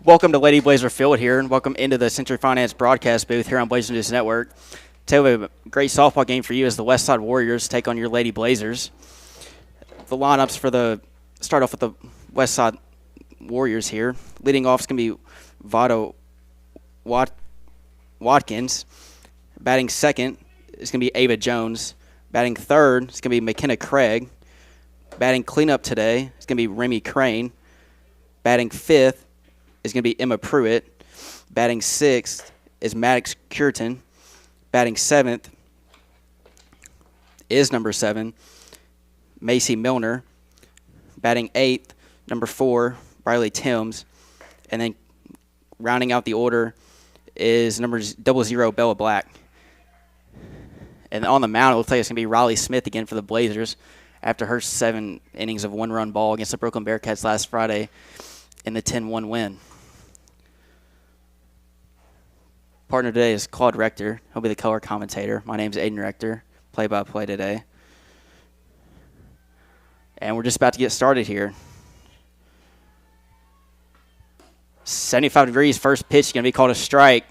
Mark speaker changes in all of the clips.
Speaker 1: Welcome to Lady Blazer Field here, and welcome into the Century Finance broadcast booth here on Blazer News Network. Today we have a great softball game for you as the Westside Warriors take on your Lady Blazers. The lineups for the start off with the Westside Warriors here. Leading off is going to be Vado Watkins. Batting second is going to be Ava Jones. Batting third is going to be McKenna Craig. Batting cleanup today is going to be Remy Crane. Batting fifth is going to be Emma Pruitt. Batting sixth is Maddox Curtin. Batting seventh is number 7, Macy Milner. Batting eighth, number 4, Riley Timms. And then rounding out the order is number 00, Bella Black. And on the mound, it looks like it's going to be Riley Smith again for the Blazers after her 7 innings of 1-run ball against the Brooklyn Bearcats last Friday in the 10-1 win. Partner today is Claude Rector. He'll be the color commentator. My name is Aiden Rector, play-by-play today. And we're just about to get started here. 75 degrees, first pitch is going to be called a strike.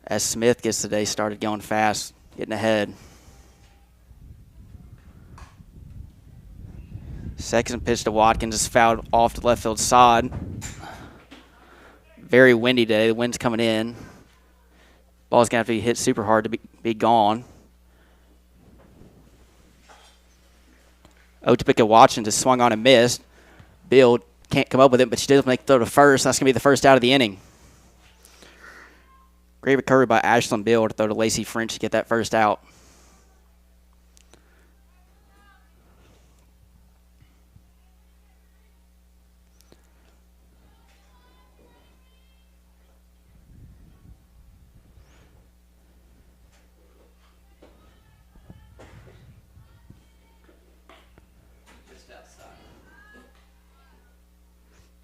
Speaker 1: As Smith gets the day started going fast, getting ahead. Second pitch to Watkins is fouled off the left field side. Very windy today. The wind's coming in. Ball's going to have to be hit super hard to be gone. Otopika Watkins is swung on and missed. Bill can't come up with it, but she does make the throw to first. That's going to be the first out of the inning. Great recovery by Ashlyn Bill to throw to Lacey French to get that first out.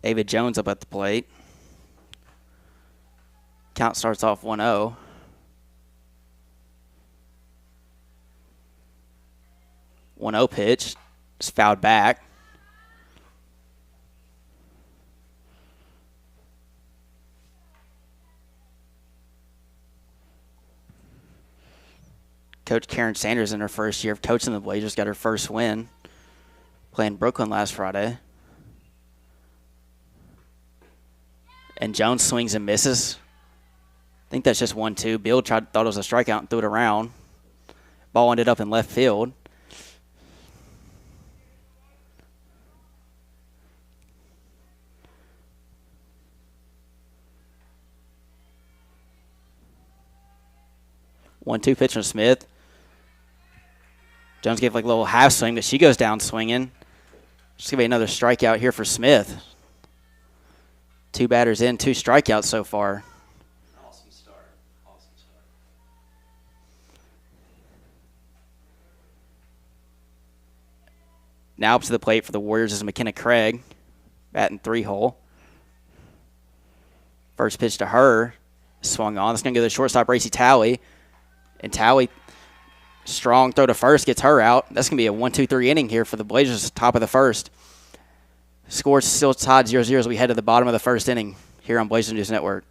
Speaker 1: Ava Jones up at the plate. Count starts off 1-0. Pitch. It's fouled back. Coach Karen Sanders in her first year of coaching the Blazers got her first win playing Brooklyn last Friday. And Jones swings and misses. I think that's just 1-2. Bill thought it was a strikeout and threw it around. Ball ended up in left field. One-two pitch from Smith. Jones gave like a little half swing, but she goes down swinging. Just going to be another strikeout here for Smith. 2 batters in, 2 strikeouts so far.
Speaker 2: Awesome start.
Speaker 1: Now up to the plate for the Warriors is McKenna Craig, batting 3-hole. First pitch to her, swung on. It's going to go to the shortstop, Racy Talley. And Talley, strong throw to first, gets her out. That's going to be a 1-2-3 inning here for the Blazers, top of the first. Score still tied 0-0 as we head to the bottom of the first inning here on Blazer News Network.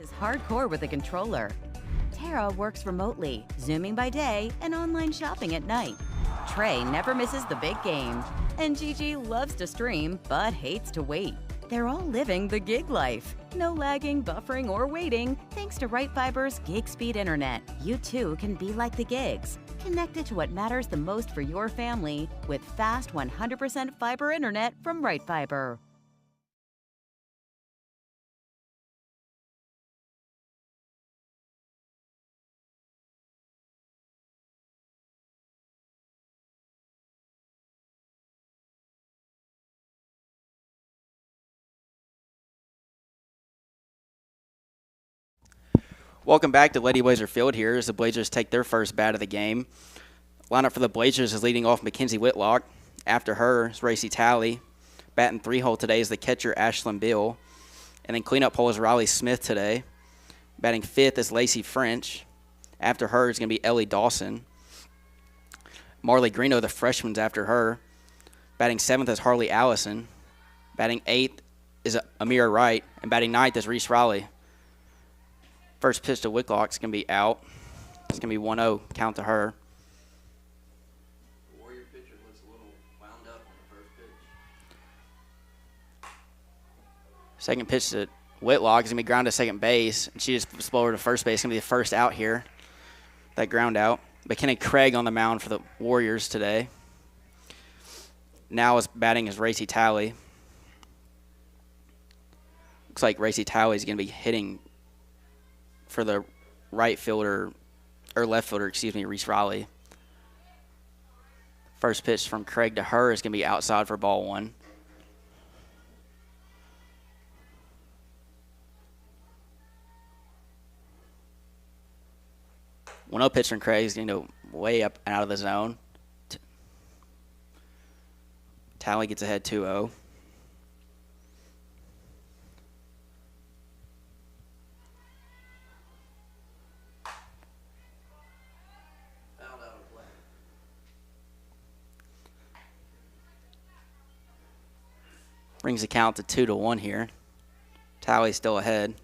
Speaker 3: Is hardcore with a controller. Tara works remotely, Zooming by day and online shopping at night. Trey never misses the big game. And Gigi loves to stream but hates to wait. They're all living the gig life. No lagging, buffering, or waiting thanks to Right Fiber's gig speed internet. You too can be like the gigs. Connected to what matters the most for your family with fast 100% fiber internet from Right Fiber.
Speaker 1: Welcome back to Lady Blazer Field here as the Blazers take their first bat of the game. Lineup for the Blazers is leading off Mackenzie Whitlock. After her is Racy Talley. Batting 3-hole today is the catcher Ashlyn Bill. And then cleanup hole is Riley Smith today. Batting 5th is Lacey French. After her is going to be Ellie Dawson. Marley Greeno, the freshman's after her. Batting 7th is Harley Allison. Batting 8th is Amira Wright. And batting 9th is Reese Raleigh. First pitch to Whitlock's going to be out. It's going to be 1-0. Count to her.
Speaker 2: The Warrior pitcher looks a little wound up on the first pitch.
Speaker 1: Second pitch to Whitlock is going to be ground to second base. And she just flips over to first base. It's going to be the first out here. That ground out. McKenna Craig on the mound for the Warriors today. Now is batting is Racy Talley. Looks like Racy Talley is going to be hitting for the right fielder, or left fielder, excuse me, Reese Raleigh. First pitch from Craig to her is going to be outside for ball 1. One 0 pitch from Craig is going to go way up and out of the zone. Talley gets ahead 2-0. Brings the count to 2-1 here. Talley's still ahead.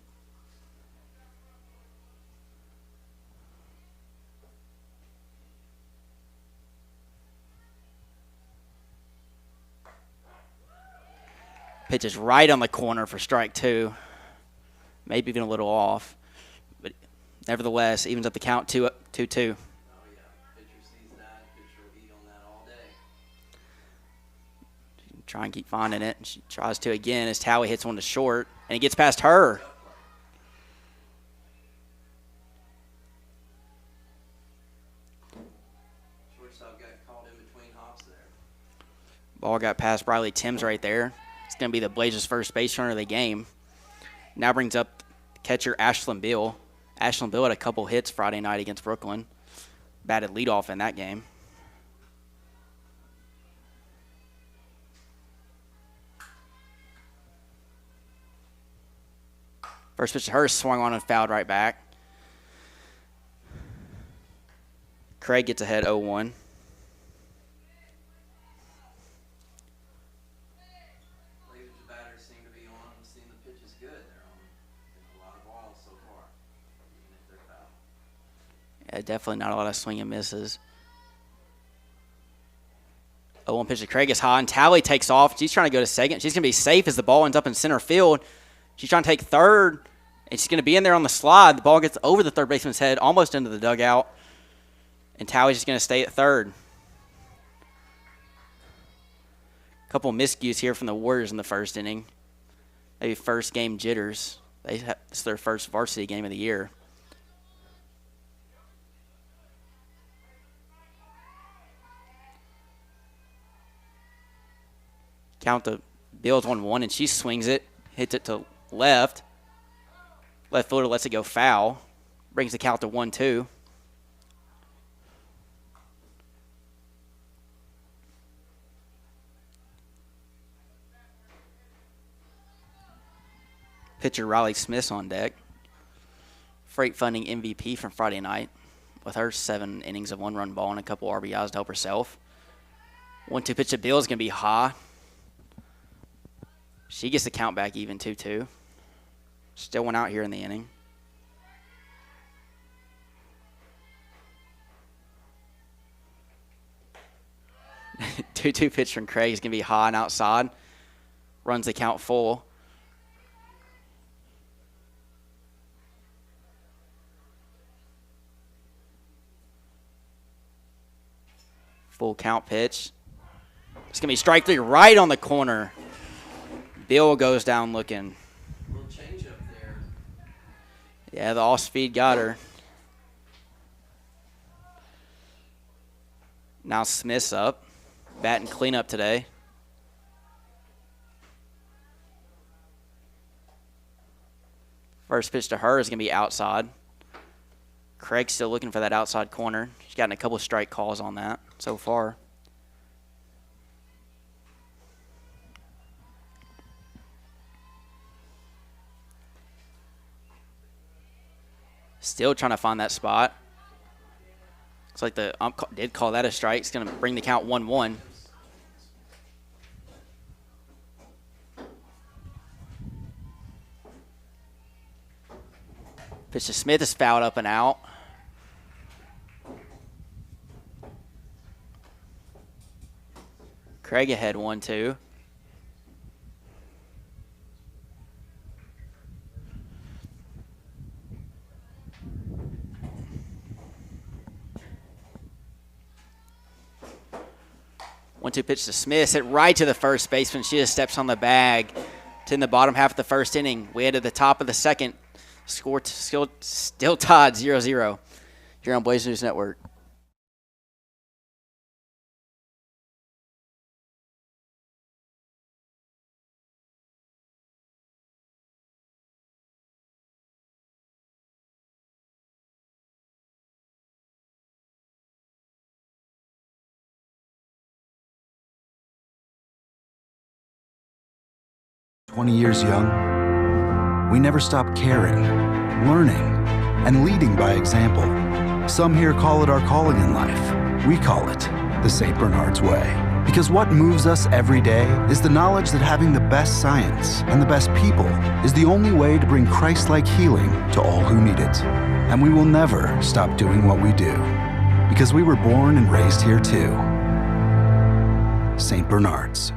Speaker 1: Pitch is right on the corner for strike 2. Maybe even a little off. But nevertheless, evens up the count 2-2.
Speaker 2: Oh, yeah. Pitcher sees that. Pitcher will eat on that all day.
Speaker 1: Try and keep finding it. She tries to again as Talley hits one to short, and it gets past her.
Speaker 2: Shortstop got caught in between hops there.
Speaker 1: Ball got past Briley Timms right there. It's going to be the Blazers' first base runner of the game. Now brings up catcher Ashlyn Bill. Ashlyn Bill had a couple hits Friday night against Brooklyn. Batted leadoff in that game. First pitch to her swung on and fouled right back. Craig gets ahead 0-1.
Speaker 2: Blazers batters seem to be on, seeing the pitch is good. They're on a lot of balls so far, even if they're foul.
Speaker 1: Yeah, definitely not a lot of swing and misses. 0-1 pitch to Craig is high, and Talley takes off. She's trying to go to second. She's going to be safe as the ball ends up in center field. She's trying to take third, and she's going to be in there on the slide. The ball gets over the third baseman's head, almost into the dugout, and Talley's just going to stay at third. A couple miscues here from the Warriors in the first inning. Maybe first game jitters. It's their first varsity game of the year. Count the Bills 1-1, and she swings it, hits it to left. Left fielder lets it go foul. Brings the count to 1-2. Pitcher Riley Smith's on deck. Freight Funding MVP from Friday night with her 7 innings of 1-run ball and a couple RBIs to help herself. 1-2 pitch to Bill is going to be high. She gets the count back even 2-2. Still one out here in the inning. Two pitch from Craig is going to be high and outside. Runs the count full. Full count pitch. It's going to be strike 3 right on the corner. Bill goes down looking.
Speaker 2: Little change up there.
Speaker 1: Yeah, the off-speed got her. Now Smith's up. Batting cleanup today. First pitch to her is going to be outside. Craig's still looking for that outside corner. He's gotten a couple strike calls on that so far. Still trying to find that spot. Looks like the ump did call that a strike. It's going to bring the count 1-1. Pitch to Smith is fouled up and out. Craig ahead 1-2. One-two pitch to Smith. Hit right to the first baseman. She just steps on the bag. To in the bottom half of the first inning. We head to the top of the second. Score still tied 0-0 here on Blaze News Network.
Speaker 4: "20 years young, we never stop caring, learning, and leading by example. Some here call it our calling in life. We call it the St. Bernard's Way. Because what moves us every day is the knowledge that having the best science and the best people is the only way to bring Christ-like healing to all who need it. And we will never stop doing what we do. Because we were born and raised here too. St. Bernard's."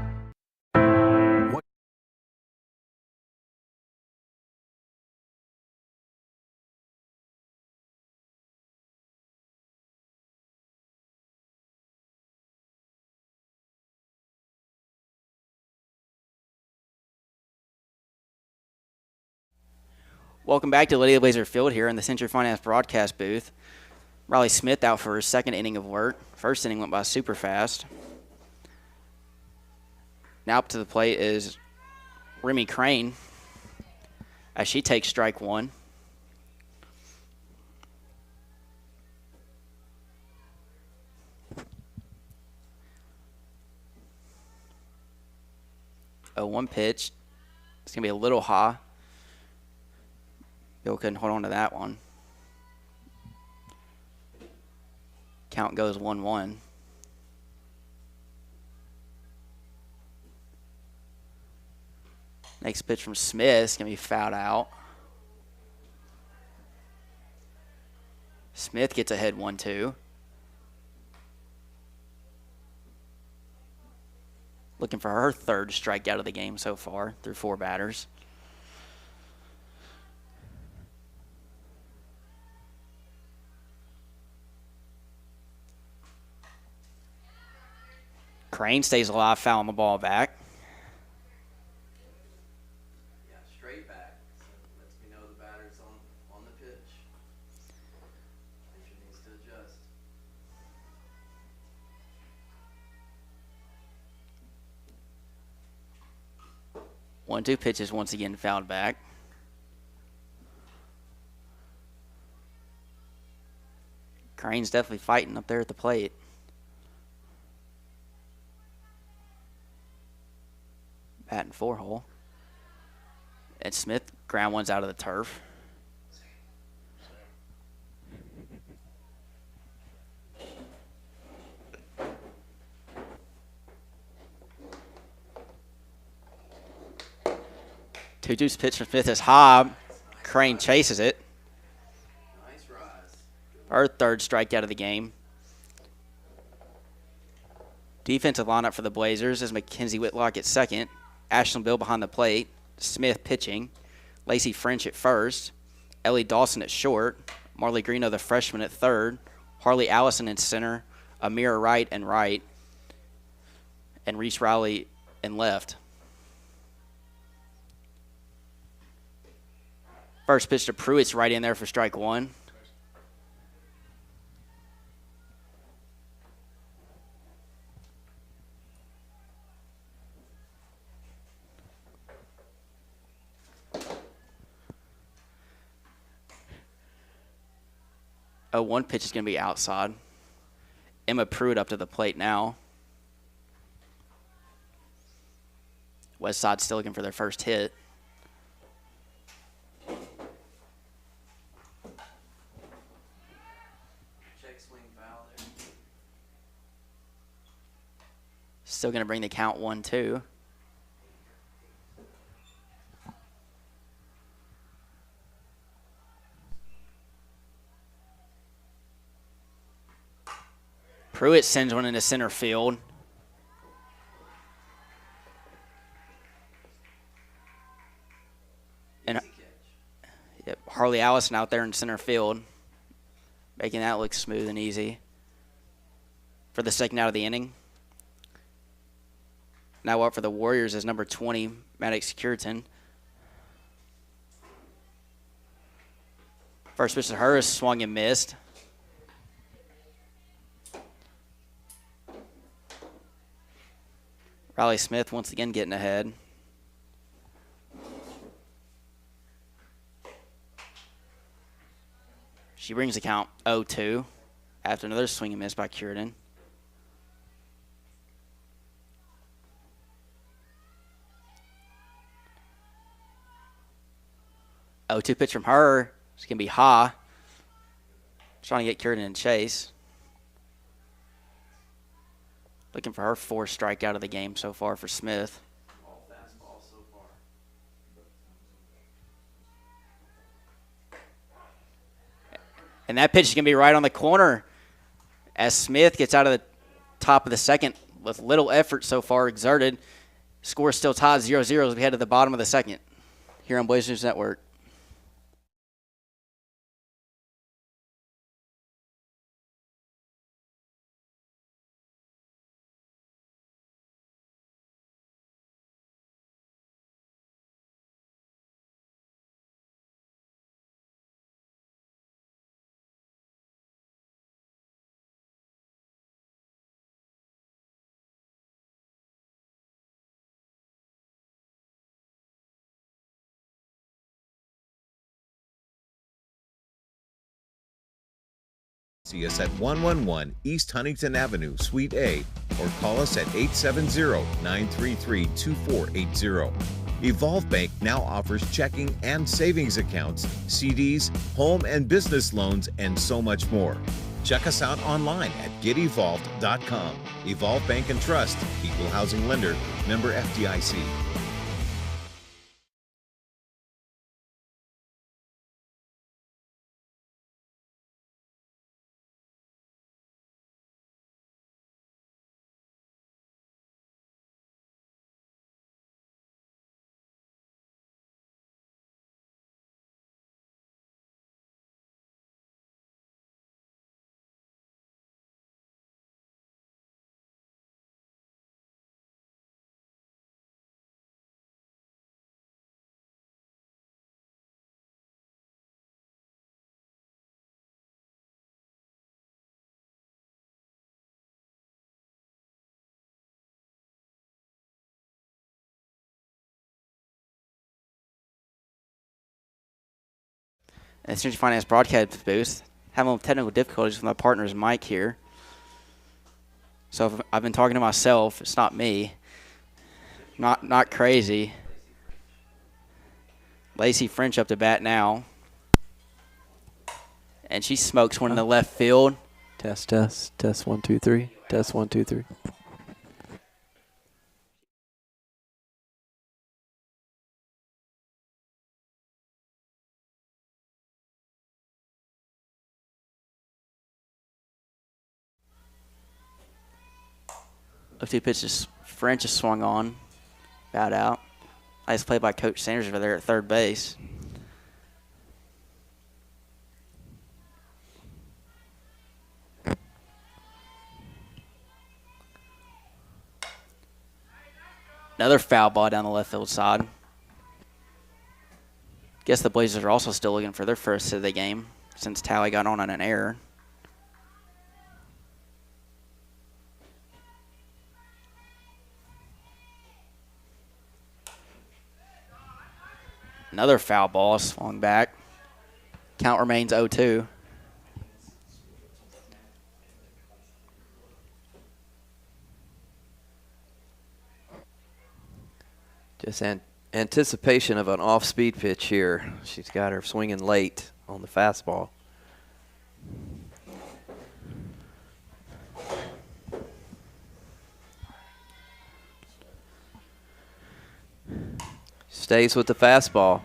Speaker 1: Welcome back to Lydia Blazer Field here in the Century Finance broadcast booth. Riley Smith out for his second inning of work. First inning went by super fast. Now up to the plate is Remy Crane as she takes strike one. A 1 pitch. It's going to be a little high. Bill couldn't hold on to that one. Count goes 1-1. Next pitch from Smith is going to be fouled out. Smith gets ahead 1-2. Looking for her third strikeout of the game so far through 4 batters. Crane stays alive, fouling the ball back.
Speaker 2: Yeah, straight back. So lets me know the batter's on the pitch. Pitcher needs to adjust.
Speaker 1: One-two pitches once again fouled back. Crane's definitely fighting up there at the plate. Batting 4-hole. And Smith ground one's out of the turf. Two-deuce pitch from Smith is high. Crane chases it.
Speaker 2: Nice rise.
Speaker 1: Our third strikeout of the game. Defensive lineup for the Blazers is Mackenzie Whitlock at second. Ashlyn Bill behind the plate. Smith pitching. Lacey French at first. Ellie Dawson at short. Marley Greeno, the freshman, at third. Harley Allison in center. Amira Wright and right. And Reese Riley in left. First pitch to Pruitt's right in there for strike one. 0-1 pitch is going to be outside. Emma Pruitt up to the plate now. Westside still looking for their first hit.
Speaker 2: Check swing foul there.
Speaker 1: Still going to bring the count 1-2. Pruitt sends one into center field. And yep, Harley Allison out there in center field, making that look smooth and easy for the second out of the inning. Now up for the Warriors is number 20, Maddox Curtin. First pitch to her is swung and missed. Riley Smith once again getting ahead. She brings the count 0-2 after another swing and miss by Curtin. Oh, 2 pitch from her. It's going to be Ha. Trying to get Curtin in chase. Looking for her 4th strikeout of the game so far for Smith.
Speaker 2: All fastball so far.
Speaker 1: And that pitch is going to be right on the corner as Smith gets out of the top of the second with little effort so far exerted. Score still tied 0-0 as we head to the bottom of the second here on Blaze News Network.
Speaker 5: See us at 111 East Huntington Avenue, Suite A, or call us at 870-933-2480. Evolve Bank now offers checking and savings accounts, CDs, home and business loans, and so much more. Check us out online at getevolved.com. Evolve Bank and Trust, Equal Housing Lender, member FDIC.
Speaker 1: And Synergy Finance broadcast booth. Having technical difficulties with my partner's mic here. So if I've been talking to myself. It's not me. Not crazy. Lacey French up to bat now. And she smokes one in the left field.
Speaker 6: Test 1 2 3. Test 1 2 3.
Speaker 1: Lefty pitches. French is swung on. Bat out. Nice play by Coach Sanders over there at third base. Another foul ball down the left field side. Guess the Blazers are also still looking for their first hit of the game since Talley got on an error. Another foul ball swung back. Count remains 0-2.
Speaker 6: Just anticipation of an off-speed pitch here. She's got her swinging late on the fastball. Stays with the fastball.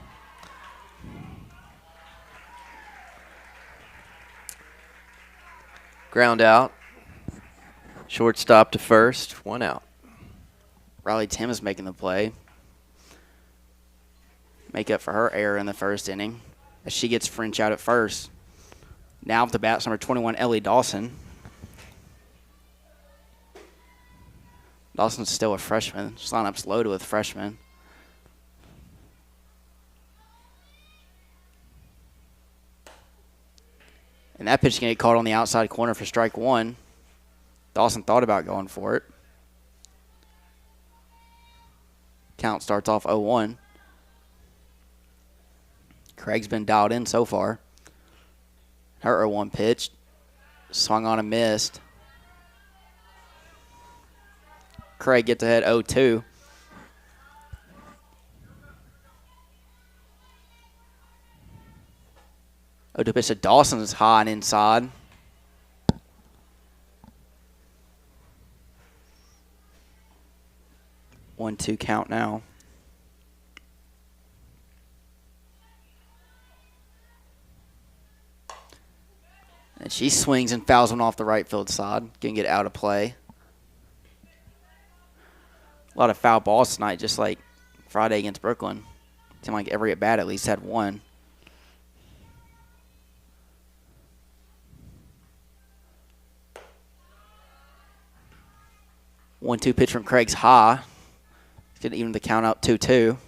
Speaker 6: Ground out. Shortstop to first, 1 out.
Speaker 1: Riley Tim is making the play. Make up for her error in the first inning as she gets French out at first. Now with the bats, number 21, Ellie Dawson. Dawson's still a freshman. This lineup's loaded with freshmen. And that pitch can get caught on the outside corner for strike one. Dawson thought about going for it. Count starts off 0-1. Craig's been dialed in so far. Her 0-1 pitch. Swung on and missed. Craig gets ahead 0-2. To pitch to Dawson is high and inside. One, two count now. And she swings and fouls one off the right field side. Can get out of play. A lot of foul balls tonight, just like Friday against Brooklyn. Seemed like every at bat at least had one. One-two pitch from Craig's high. He's going to even the count up 2-2.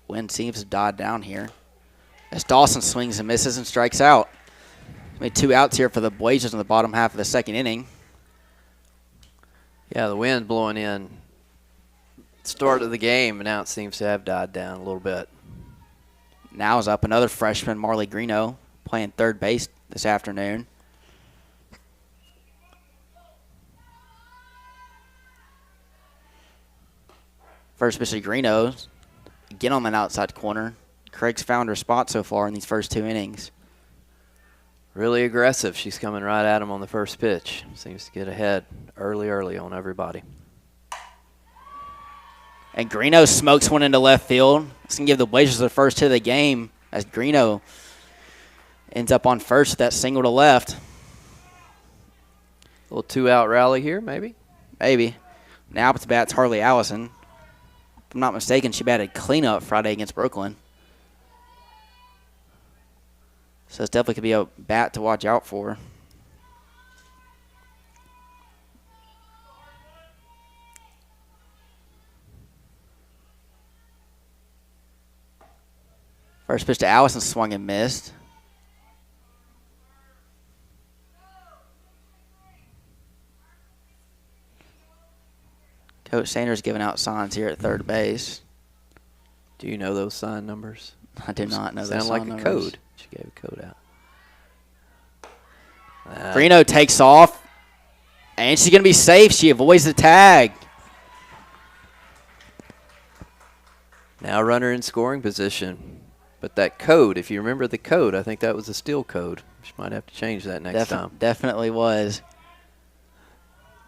Speaker 1: Wind seems to die down here as Dawson swings and misses and strikes out. Made 2 outs here for the Blazers in the bottom half of the second inning.
Speaker 6: Yeah, the wind blowing in start of the game, and now it seems to have died down a little bit.
Speaker 1: Now is up another freshman, Marley Greeno, playing third base this afternoon. First pitch to Greeno, again on that outside corner. Craig's found her spot so far in these first 2 innings.
Speaker 6: Really aggressive. She's coming right at him on the first pitch. Seems to get ahead early on everybody.
Speaker 1: And Greeno smokes one into left field. This can give the Blazers the first hit of the game as Greeno ends up on first with that single to left.
Speaker 6: A little 2-out rally here, maybe?
Speaker 1: Maybe. Now up to bat's Harley Allison. If I'm not mistaken, she batted cleanup Friday against Brooklyn. So it's definitely could be a bat to watch out for. First pitch to Allison swung and missed. Coach Sanders giving out signs here at third base.
Speaker 6: Do you know those sign numbers?
Speaker 1: I do not know those
Speaker 6: Sound
Speaker 1: sign
Speaker 6: like
Speaker 1: numbers.
Speaker 6: a code. She gave a code out.
Speaker 1: Greeno takes off, and she's going to be safe. She avoids the tag.
Speaker 6: Now runner in scoring position. But that code, if you remember the code, I think that was a steal code. She might have to change that next time.
Speaker 1: Definitely was.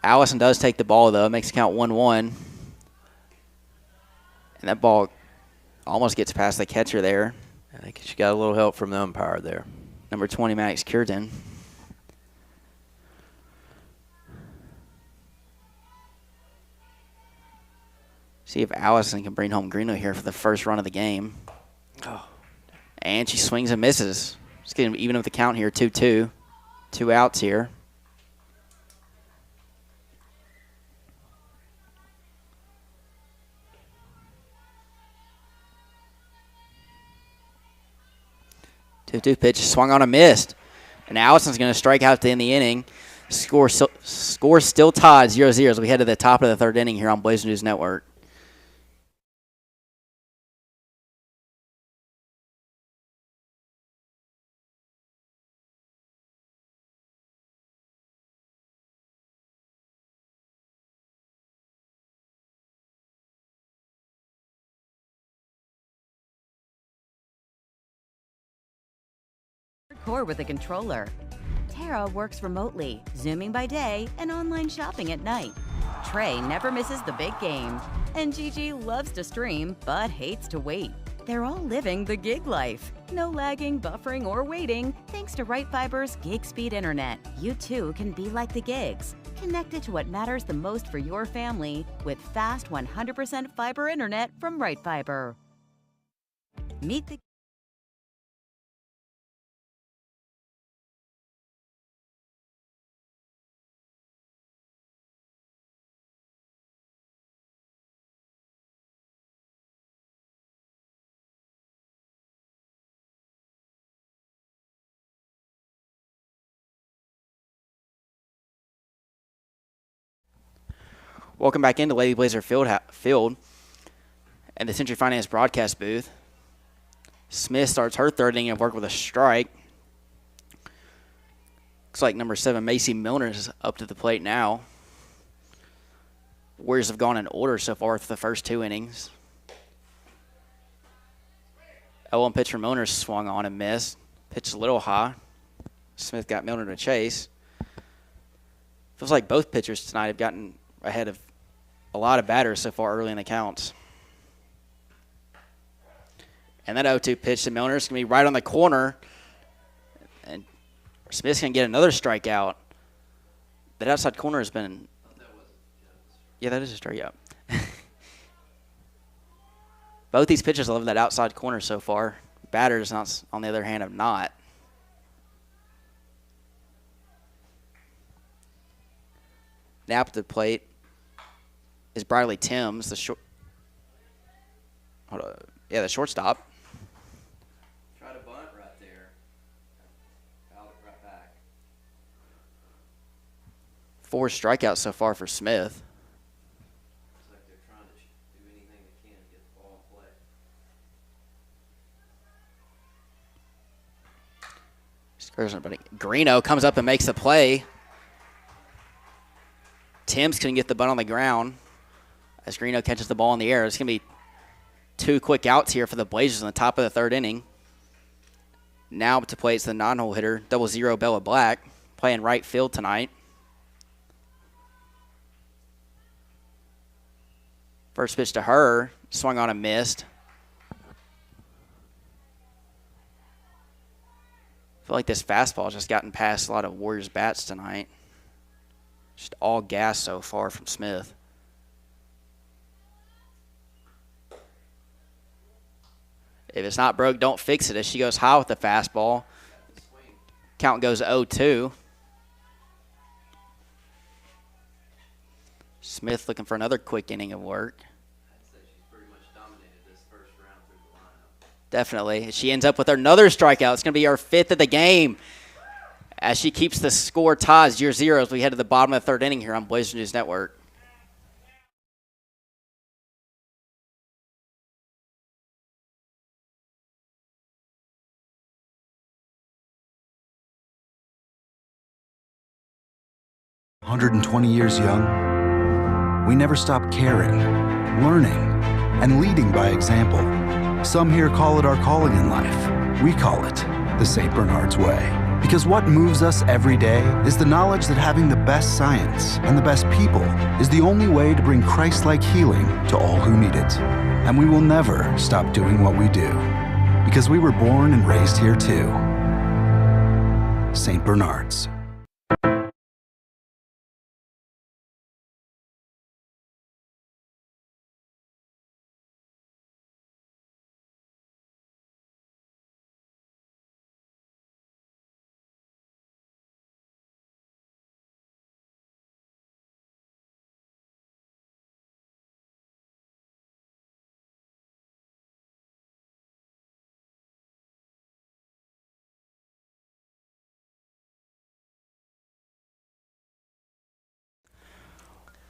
Speaker 1: Allison does take the ball, though. It makes the count 1-1. And that ball almost gets past the catcher there.
Speaker 6: I think she got a little help from the umpire there.
Speaker 1: Number 20, Maddox Cureton. See if Allison can bring home Greeno here for the first run of the game.
Speaker 6: Oh.
Speaker 1: And she swings and misses. It's getting even with the count here, 2-2. 2 outs here. Two pitch swung on a missed. And Allison's going to strike out to end the inning. Score still tied 0-0 as we head to the top of the third inning here on Blazer News Network.
Speaker 3: hardcore with a controller. Tara works remotely, Zooming by day and online shopping at night. Trey never misses the big game. And Gigi loves to stream but hates to wait. They're all living the gig life. No lagging, buffering, or waiting thanks to Right Fiber's gig speed internet. You too can be like the gigs. Connected to what matters the most for your family with fast 100% fiber internet from Right Fiber. Meet the
Speaker 1: Welcome back into Lady Blazer Field and the Century Finance broadcast booth. Smith starts her third inning of work with a strike. Looks like number 7, Macy Milner, is up to the plate now. Warriors have gone in order so far for the first 2 innings. 0-1 pitch from Milner swung on and missed. Pitched a little high. Smith got Milner to chase. Feels like both pitchers tonight have gotten ahead of a lot of batters so far early in the counts. And that 0-2 pitch to Milner is going to be right on the corner. And Smith's going to get another strikeout. That outside corner has been... Yeah, that is a strikeout. Both these pitchers love that outside corner so far. Batters, on the other hand, have not. Now up to the plate is Briley Timms, the shortstop.
Speaker 6: Try to bunt right there. Fouled it right back.
Speaker 1: 4 strikeouts so far for Smith.
Speaker 6: Looks like they're trying to do anything they can to get the ball in play.
Speaker 1: Greeno comes up and makes the play. Timms couldn't get the bunt on the ground as Greeno catches the ball in the air. It's going to be 2 quick outs here for the Blazers in the top of the 3rd inning. Now to play, it's the non-hole hitter, 00 Bella Black, playing right field tonight. First pitch to her, swung on and missed. I feel like this fastball has just gotten past a lot of Warriors bats tonight. Just all gas so far from Smith. If it's not broke, don't fix it. As she goes high with the fastball, count goes 0-2. Smith looking for another quick inning of work.
Speaker 2: I'd say she's pretty much dominated this first round through the lineup.
Speaker 1: Definitely. She ends up with another strikeout. It's going to be her 5th of the game as she keeps the score tied 0-0 as we head to the bottom of the 3rd inning here on Blazer News Network.
Speaker 4: – 120 years young, we never stop caring, learning, and leading by example. Some here call it our calling in life. We call it the St. Bernard's Way. Because what moves us every day is the knowledge that having the best science and the best people is the only way to bring Christ-like healing to all who need it. And we will never stop doing what we do, because we were born and raised here too. St. Bernard's.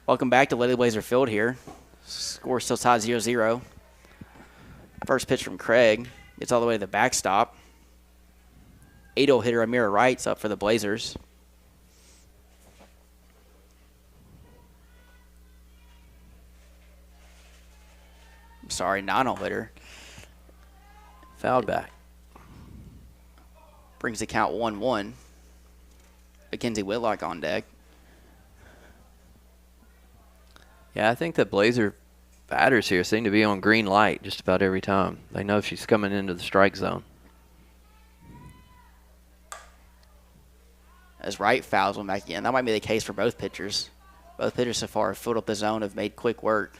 Speaker 1: Welcome back to Lady Blazer Field here. Score still tied 0-0. First pitch from Craig. Gets all the way to the backstop. 8-0 hitter Amira Wright's up for the Blazers. I'm sorry, 9-0 hitter.
Speaker 6: Fouled back.
Speaker 1: Brings the count 1-1. Mackenzie Whitlock on deck.
Speaker 6: Yeah, I think the Blazer batters here seem to be on green light just about every time. They know she's coming into the strike zone.
Speaker 1: As Wright fouls one back again. That might be the case for both pitchers. Both pitchers so far have filled up the zone, have made quick work.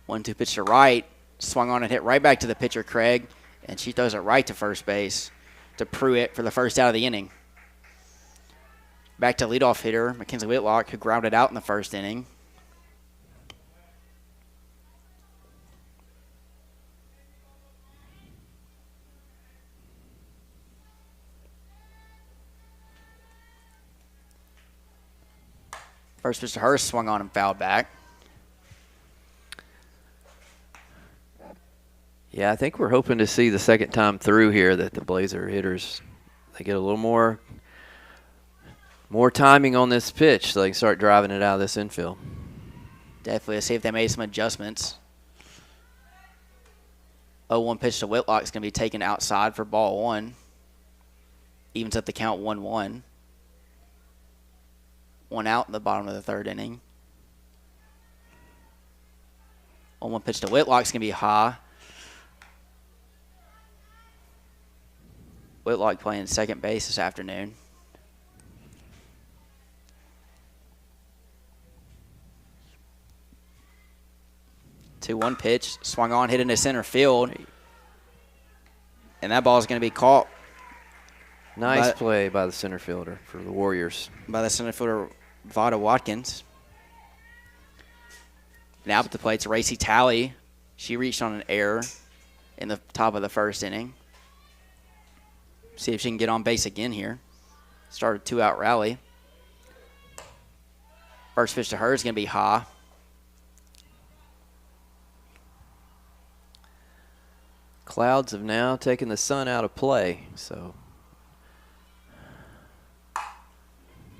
Speaker 1: One-two pitch to Wright. Swung on and hit right back to the pitcher, Craig. And she throws it right to first base to Pruitt for the first out of the inning. Back to leadoff hitter, Mackenzie Whitlock, who grounded out in the first inning. First pitch to Hurst, swung on and fouled back.
Speaker 6: Yeah, I think we're hoping to see the second time through here that the Blazer hitters, they get a little more timing on this pitch so they can start driving it out of this infield.
Speaker 1: Definitely. Let's see if they made some adjustments. 0-1 pitch to Whitlock is going to be taken outside for ball one. Evens up the count 1-1. One out in the bottom of the third inning. 0-1 pitch to Whitlock is going to be high. Whitlock playing second base this afternoon. Two-one pitch, swung on, hit into center field, and that ball is going to be caught.
Speaker 6: Nice play by the center fielder for the Warriors.
Speaker 1: By the center fielder, Vada Watkins. Now at the plate's Racy Talley. She reached on an error in the top of the first inning. See if she can get on base again here. Start a two-out rally. First pitch to her is going to be high.
Speaker 6: Clouds have now taken the sun out of play, so.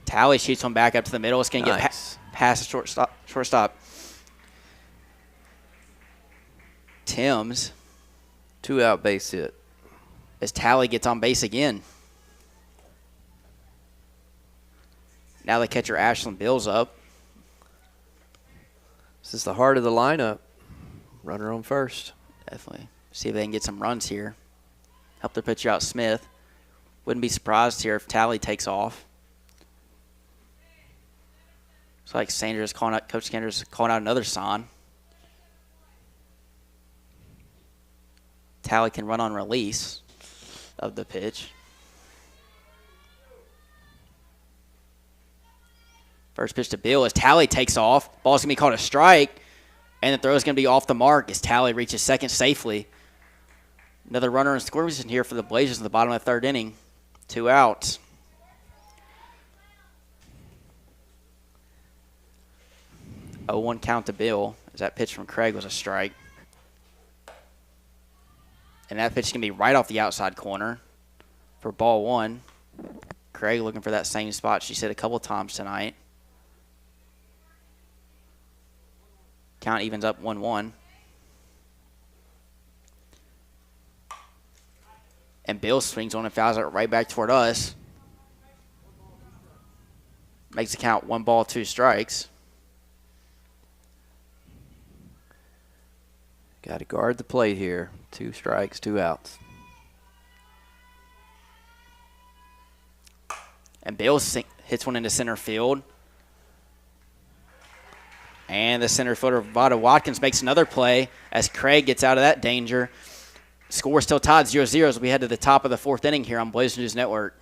Speaker 1: Talley shoots one back up to the middle. It's going to get past the shortstop. Timms.
Speaker 6: Two-out base hit.
Speaker 1: As Talley gets on base again. Now the catcher Ashlyn Bills up.
Speaker 6: This is the heart of the lineup. Runner on first.
Speaker 1: Definitely. See if they can get some runs here. Help their pitcher out, Smith. Wouldn't be surprised here if Talley takes off. Looks like Sanders calling out, Coach Sanders calling out another sign. Talley can run on release of the pitch. First pitch to Bill as Talley takes off. Ball's going to be called a strike, and the throw is going to be off the mark as Talley reaches second safely. Another runner in scoring position here for the Blazers in the bottom of the third inning. Two outs. Oh, 1 count to Bill as that pitch from Craig was a strike. And that pitch is going to be right off the outside corner for ball one. Craig looking for that same spot she said a couple times tonight. Count evens up 1-1. And Bill swings on and fouls it right back toward us. Makes the count 1 ball, 2 strikes.
Speaker 6: Got to guard the plate here. 2 strikes, 2 outs.
Speaker 1: And Bill hits one into center field. And the center fielder, Vada Watkins, makes another play as Craig gets out of that danger. Score still tied 0-0 as we head to the top of the 4th inning here on Blazer News Network.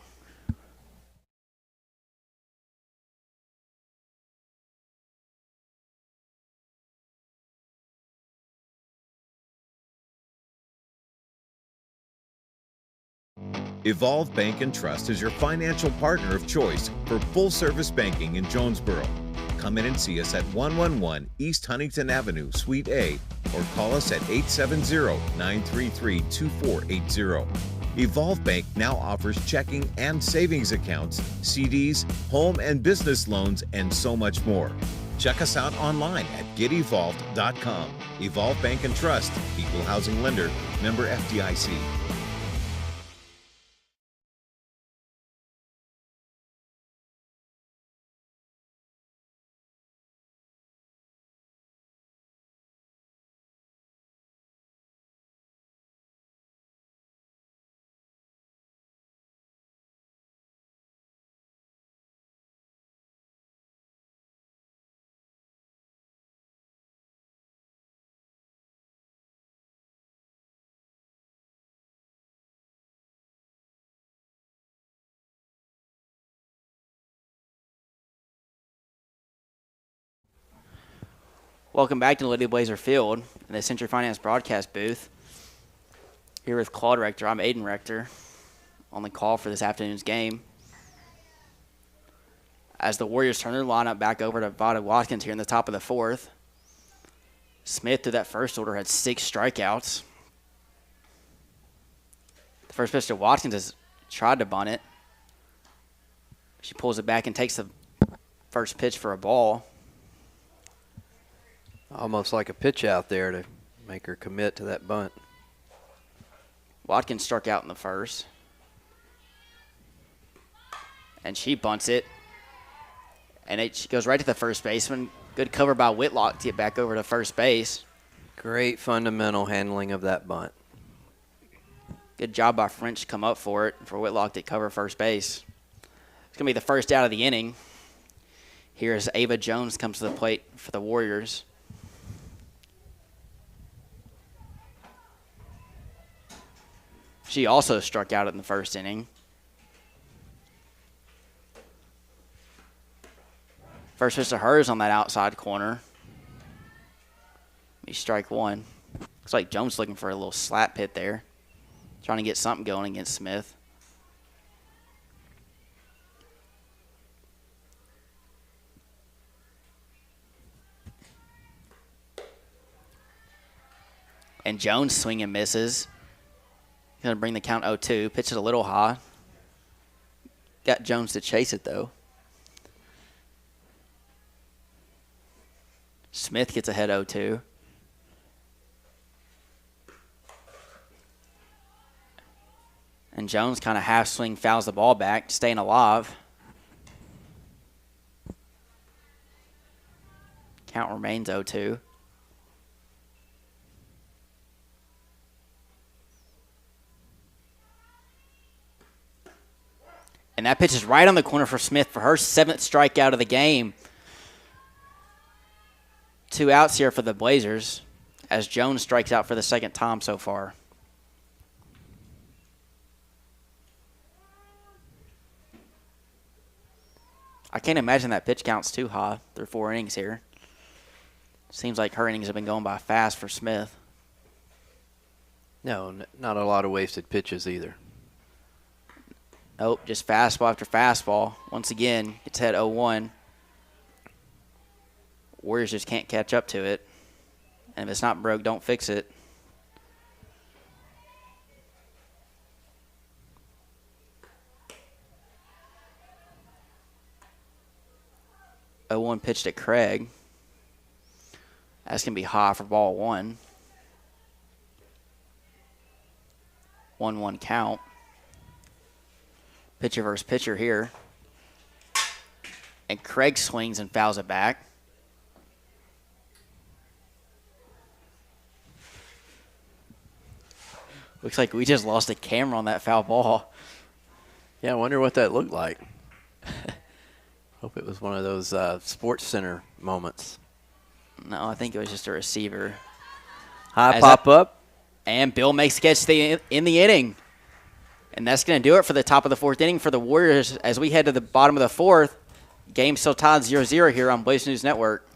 Speaker 5: Evolve Bank and Trust is your financial partner of choice for full-service banking in Jonesboro. Come in and see us at 111 East Huntington Avenue, Suite A, or call us at 870-933-2480. Evolve Bank now offers checking and savings accounts, CDs, home and business loans, and so much more. Check us out online at getevolved.com. Evolve Bank and Trust, Equal Housing Lender, member FDIC.
Speaker 1: Welcome back to Lydia Blazer Field in the Century Finance broadcast booth. Here with Claude Rector. I'm Aiden Rector on the call for this afternoon's game. As the Warriors turn their lineup back over to Vada Watkins here in the top of the fourth. Smith, through that first order, had 6 strikeouts. The first pitch to Watkins has tried to bunt it. She pulls it back and takes the first pitch for a ball.
Speaker 6: Almost like a pitch out there to make her commit to that bunt.
Speaker 1: Watkins struck out in the first. And she bunts it. And she goes right to the first baseman. Good cover by Whitlock to get back over to first base.
Speaker 6: Great fundamental handling of that bunt.
Speaker 1: Good job by French to come up for it, for Whitlock to cover first base. It's going to be the first out of the inning. Here as Ava Jones comes to the plate for the Warriors. She also struck out in the first inning. First pitch to her is on that outside corner. Strike one. Looks like Jones looking for a little slap hit there. Trying to get something going against Smith. And Jones swing and misses. Going to bring the count 0-2. Pitch it a little high. Got Jones to chase it, though. Smith gets ahead 0-2. And Jones kind of half swing fouls the ball back, staying alive. Count remains 0-2. And that pitch is right on the corner for Smith for her 7th strikeout of the game. 2 outs here for the Blazers as Jones strikes out for the 2nd time so far. I can't imagine that pitch count's too high through 4 innings here. Seems like her innings have been going by fast for Smith.
Speaker 6: No, not a lot of wasted pitches either.
Speaker 1: Nope, just fastball after fastball. Once again, it's head 0-1. Warriors just can't catch up to it. And if it's not broke, don't fix it. Oh, 1 pitch to Craig. That's going to be high for ball 1. 1-1 count. Pitcher versus pitcher here. And Craig swings and fouls it back. Looks like we just lost a camera on that foul ball.
Speaker 6: Yeah, I wonder what that looked like. Hope it was one of those Sports Center moments.
Speaker 1: No, I think it was just a receiver.
Speaker 6: High pop up.
Speaker 1: And Bill makes the catch in the inning. And that's going to do it for the top of the 4th inning for the Warriors as we head to the bottom of the 4th. Game still tied 0-0 here on Blaze News Network.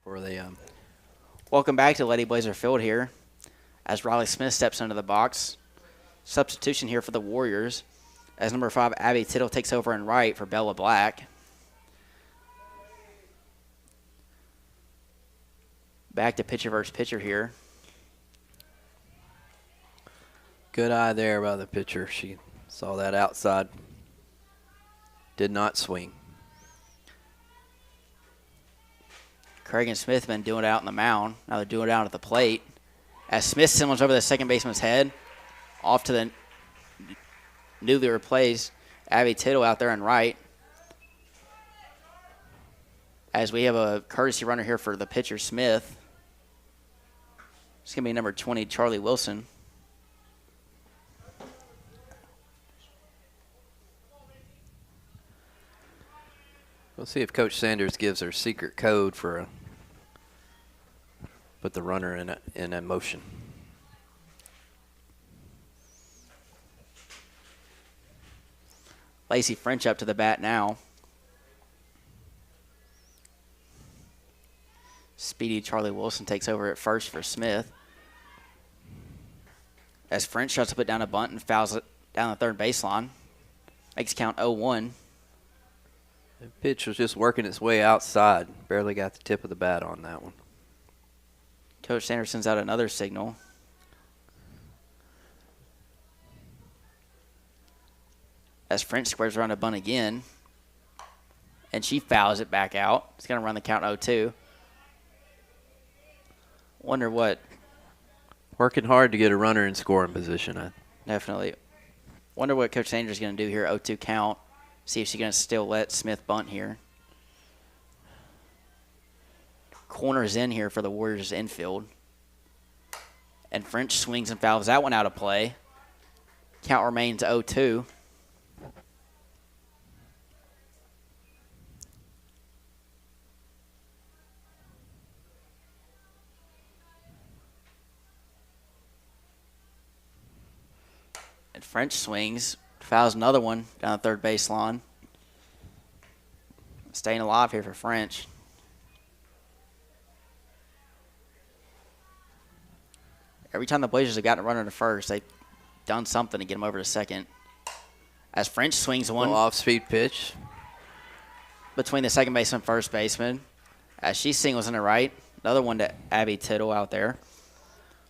Speaker 6: for the
Speaker 1: Welcome back to Lady Blazer Field here as Riley Smith steps into the box. Substitution here for the Warriors as number 5, Abby Tittle, takes over in right for Bella Black. Back to pitcher versus pitcher here.
Speaker 6: good eye there by the pitcher. She saw that outside. Did not swing.
Speaker 1: Craig and Smith have been doing it out in the mound. Now they're doing it out at the plate. As Smith singles over the second baseman's head, off to the newly replaced Abby Tittle out there in right. As we have a courtesy runner here for the pitcher, Smith. It's going to be number 20, Charlie Wilson.
Speaker 6: We'll see if Coach Sanders gives her secret code for put the runner in a motion.
Speaker 1: Lacey French up to the bat now. Speedy Charlie Wilson takes over at first for Smith. As French tries to put down a bunt and fouls it down the third baseline. Makes count 0-1.
Speaker 6: The pitch was just working its way outside. Barely got the tip of the bat on that one.
Speaker 1: Coach Sanders sends out another signal. As French squares around a bunt again. And she fouls it back out. It's going to run the count 0-2. Wonder what.
Speaker 6: Working hard to get a runner in scoring position.
Speaker 1: Definitely. Wonder what Coach Sanders is going to do here. 0-2 count. See if she's going to still let Smith bunt here. Corners in here for the Warriors infield. And French swings and fouls that one out of play. Count remains 0-2. And French swings, fouls another one down the third baseline. Staying alive here for French. Every time the Blazers have gotten a runner to first, they've done something to get him over to second. As French swings one
Speaker 6: off-speed pitch
Speaker 1: between the second baseman and first baseman. As she singles in the right. Another one to Abby Tittle out there.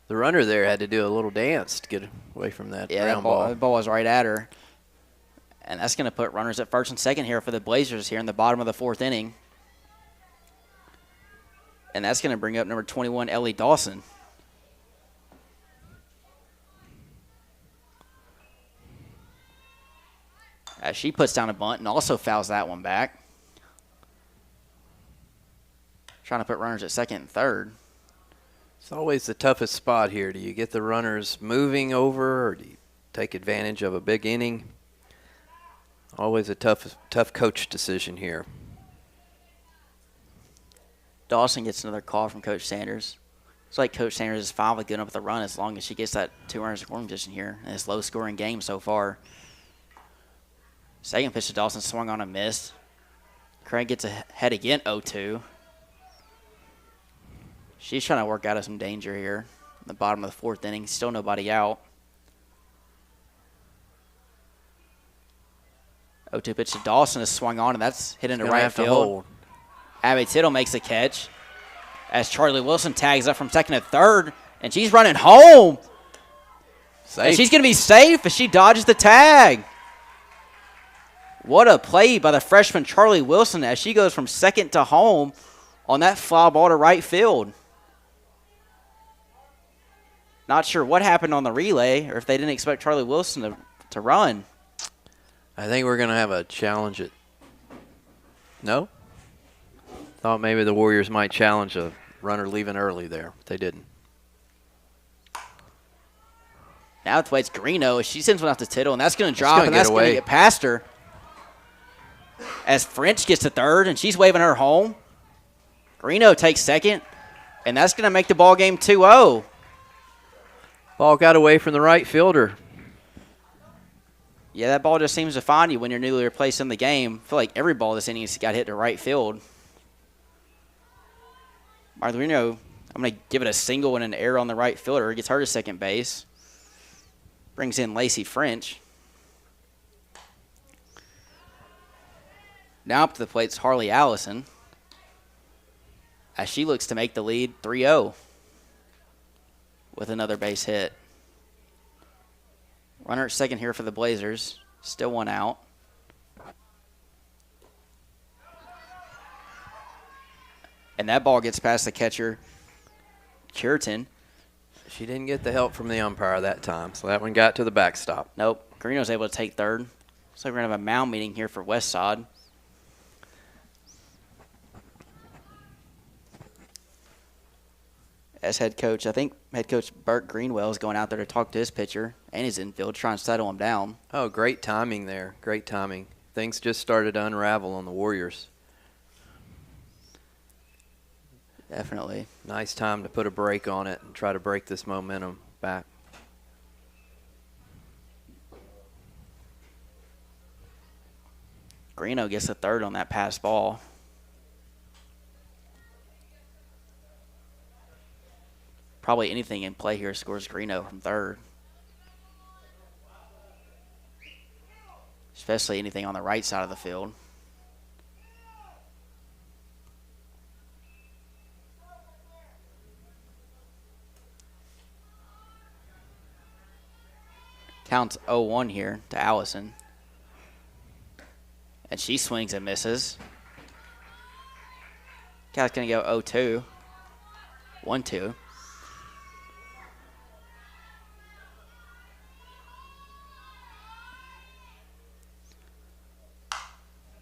Speaker 6: The runner there had to do a little dance to get away from that ground ball.
Speaker 1: That ball was right at her. And that's going to put runners at first and second here for the Blazers here in the bottom of the fourth inning. And that's going to bring up number 21, Ellie Dawson. As she puts down a bunt and also fouls that one back. Trying to put runners at second and third.
Speaker 6: It's always the toughest spot here. Do you get the runners moving over, or do you take advantage of a big inning? Always a tough coach decision here.
Speaker 1: Dawson gets another call from Coach Sanders. It's like Coach Sanders is fine with good enough with the run as long as she gets that 2 runners scoring position here in this low-scoring game so far. Second pitch to Dawson, swung on and missed. Craig gets ahead again, 0-2. She's trying to work out of some danger here in the bottom of the fourth inning. Still nobody out. 0-2 pitch to Dawson is swung on, and that's hit into right field. Abby Tittle makes the catch as Charlie Wilson tags up from second to third, and she's running home.
Speaker 6: Safe.
Speaker 1: And she's going to be safe as she dodges the tag. What a play by the freshman Charlie Wilson as she goes from second to home on that fly ball to right field. Not sure what happened on the relay or if they didn't expect Charlie Wilson to run.
Speaker 6: I think we're going to have a challenge at. No? Thought maybe the Warriors might challenge a runner leaving early there, but they didn't.
Speaker 1: Now it's Wade's Greeno as she sends one out to Tittle, and that's going to drop,
Speaker 6: gonna
Speaker 1: and that's going to get past her. As French gets to third, and she's waving her home. Greeno takes second, and that's going to make the ball game 2-0.
Speaker 6: Ball got away from the right fielder.
Speaker 1: Yeah, that ball just seems to find you when you're newly replaced in the game. I feel like every ball this inning got hit to right field. Marlino, I'm going to give it a single and an error on the right fielder. Gets her to second base. Brings in Lacey French. Now up to the plate's Harley Allison, as she looks to make the lead 3-0 with another base hit. Runner at second here for the Blazers. Still one out. And that ball gets past the catcher, Curitan.
Speaker 6: She didn't get the help from the umpire that time, so that one got to the backstop.
Speaker 1: Nope. Greeno's able to take third. So we're going to have a mound meeting here for Westside. As head coach, I think head coach Burt Greenwell is going out there to talk to his pitcher and his infield, trying to settle him down.
Speaker 6: Oh, great timing there. Great timing. Things just started to unravel on the Warriors.
Speaker 1: Definitely.
Speaker 6: Nice time to put a break on it and try to break this momentum back.
Speaker 1: Greeno gets the third on that pass ball. Probably anything in play here scores Greeno from third. Especially anything on the right side of the field. Counts 0-1 here to Allison. And she swings and misses. Cal's going to go 0-2. 1-2.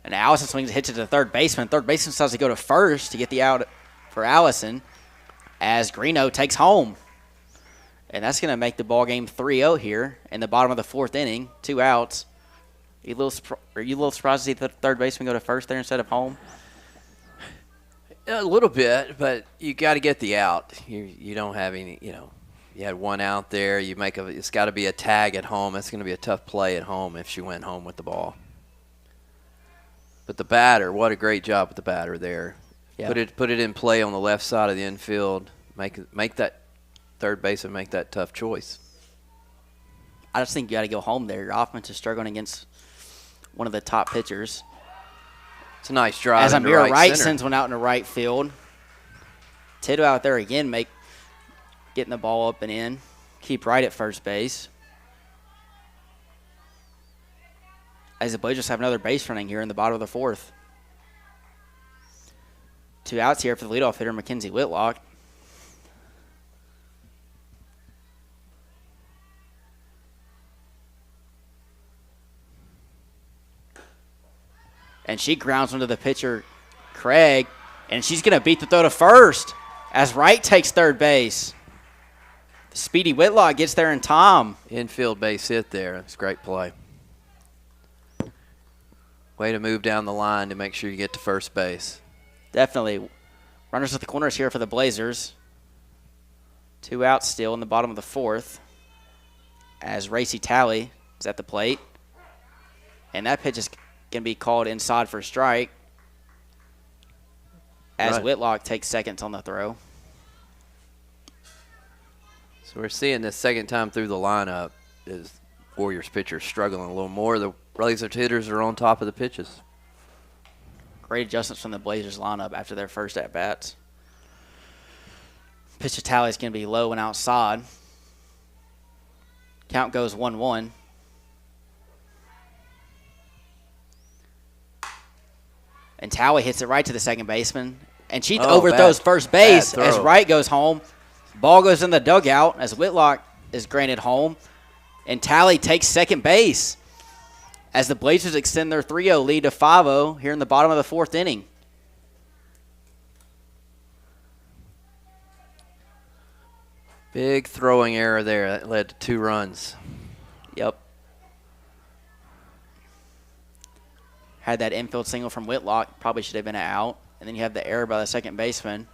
Speaker 1: And Allison swings and hits it to the third baseman. Third baseman decides to go to first to get the out for Allison as Greeno takes home. And that's going to make the ball game 3-0 here in the bottom of the fourth inning. 2 outs. Are you a little surprised to see the third baseman go to first there instead of home?
Speaker 6: A little bit, but you got to get the out. You don't have any, you had one out there. It's got to be a tag at home. It's going to be a tough play at home if she went home with the ball. But the batter, what a great job with the batter there.
Speaker 1: Yeah.
Speaker 6: Put it in play on the left side of the infield. Make that third baseman make that tough choice.
Speaker 1: I just think you got to go home there. Your offense is struggling against one of the top pitchers.
Speaker 6: It's a nice drive.
Speaker 1: As
Speaker 6: into
Speaker 1: Amira Wright
Speaker 6: center.
Speaker 1: sends one out into right field. Tito out there again, getting the ball up and in. Keep Wright at first base. As the Blazers have another base running here in the bottom of the fourth. 2 outs here for the leadoff hitter, Mackenzie Whitlock. And she grounds onto the pitcher, Craig, and she's going to beat the throw to first as Wright takes third base. Speedy Whitlock gets there in time.
Speaker 6: Infield base hit there. It's a great play. Way to move down the line to make sure you get to first base.
Speaker 1: Definitely. Runners at the corners here for the Blazers. 2 outs still in the bottom of the fourth as Racy Talley is at the plate. And that pitch is going to be called inside for a strike as
Speaker 6: Right.
Speaker 1: Whitlock takes seconds on the throw.
Speaker 6: So we're seeing this second time through the lineup is Warriors pitchers struggling a little more. The Blazers hitters are on top of the pitches.
Speaker 1: Great adjustments from the Blazers lineup after their first at-bats. Pitch to Talley is going to be low and outside. Count goes 1-1. And Talley hits it right to the second baseman. And she overthrows first base as Wright goes home. Ball goes in the dugout as Whitlock is granted home. And Talley takes second base as the Blazers extend their 3-0 lead to 5-0 here in the bottom of the fourth inning.
Speaker 6: Big throwing error there. That led to 2 runs.
Speaker 1: Yep. Had that infield single from Whitlock. Probably should have been an out. And then you have the error by the second baseman.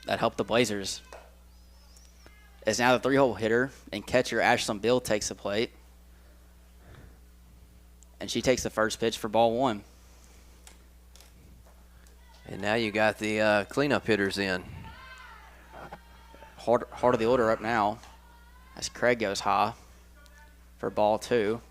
Speaker 1: That helped the Blazers. As now the 3-hole hitter and catcher Ashlyn Bill takes the plate. And she takes the first pitch for ball 1.
Speaker 6: And now you got the cleanup hitters in.
Speaker 1: Heart of the order up now as Craig goes high for ball 2.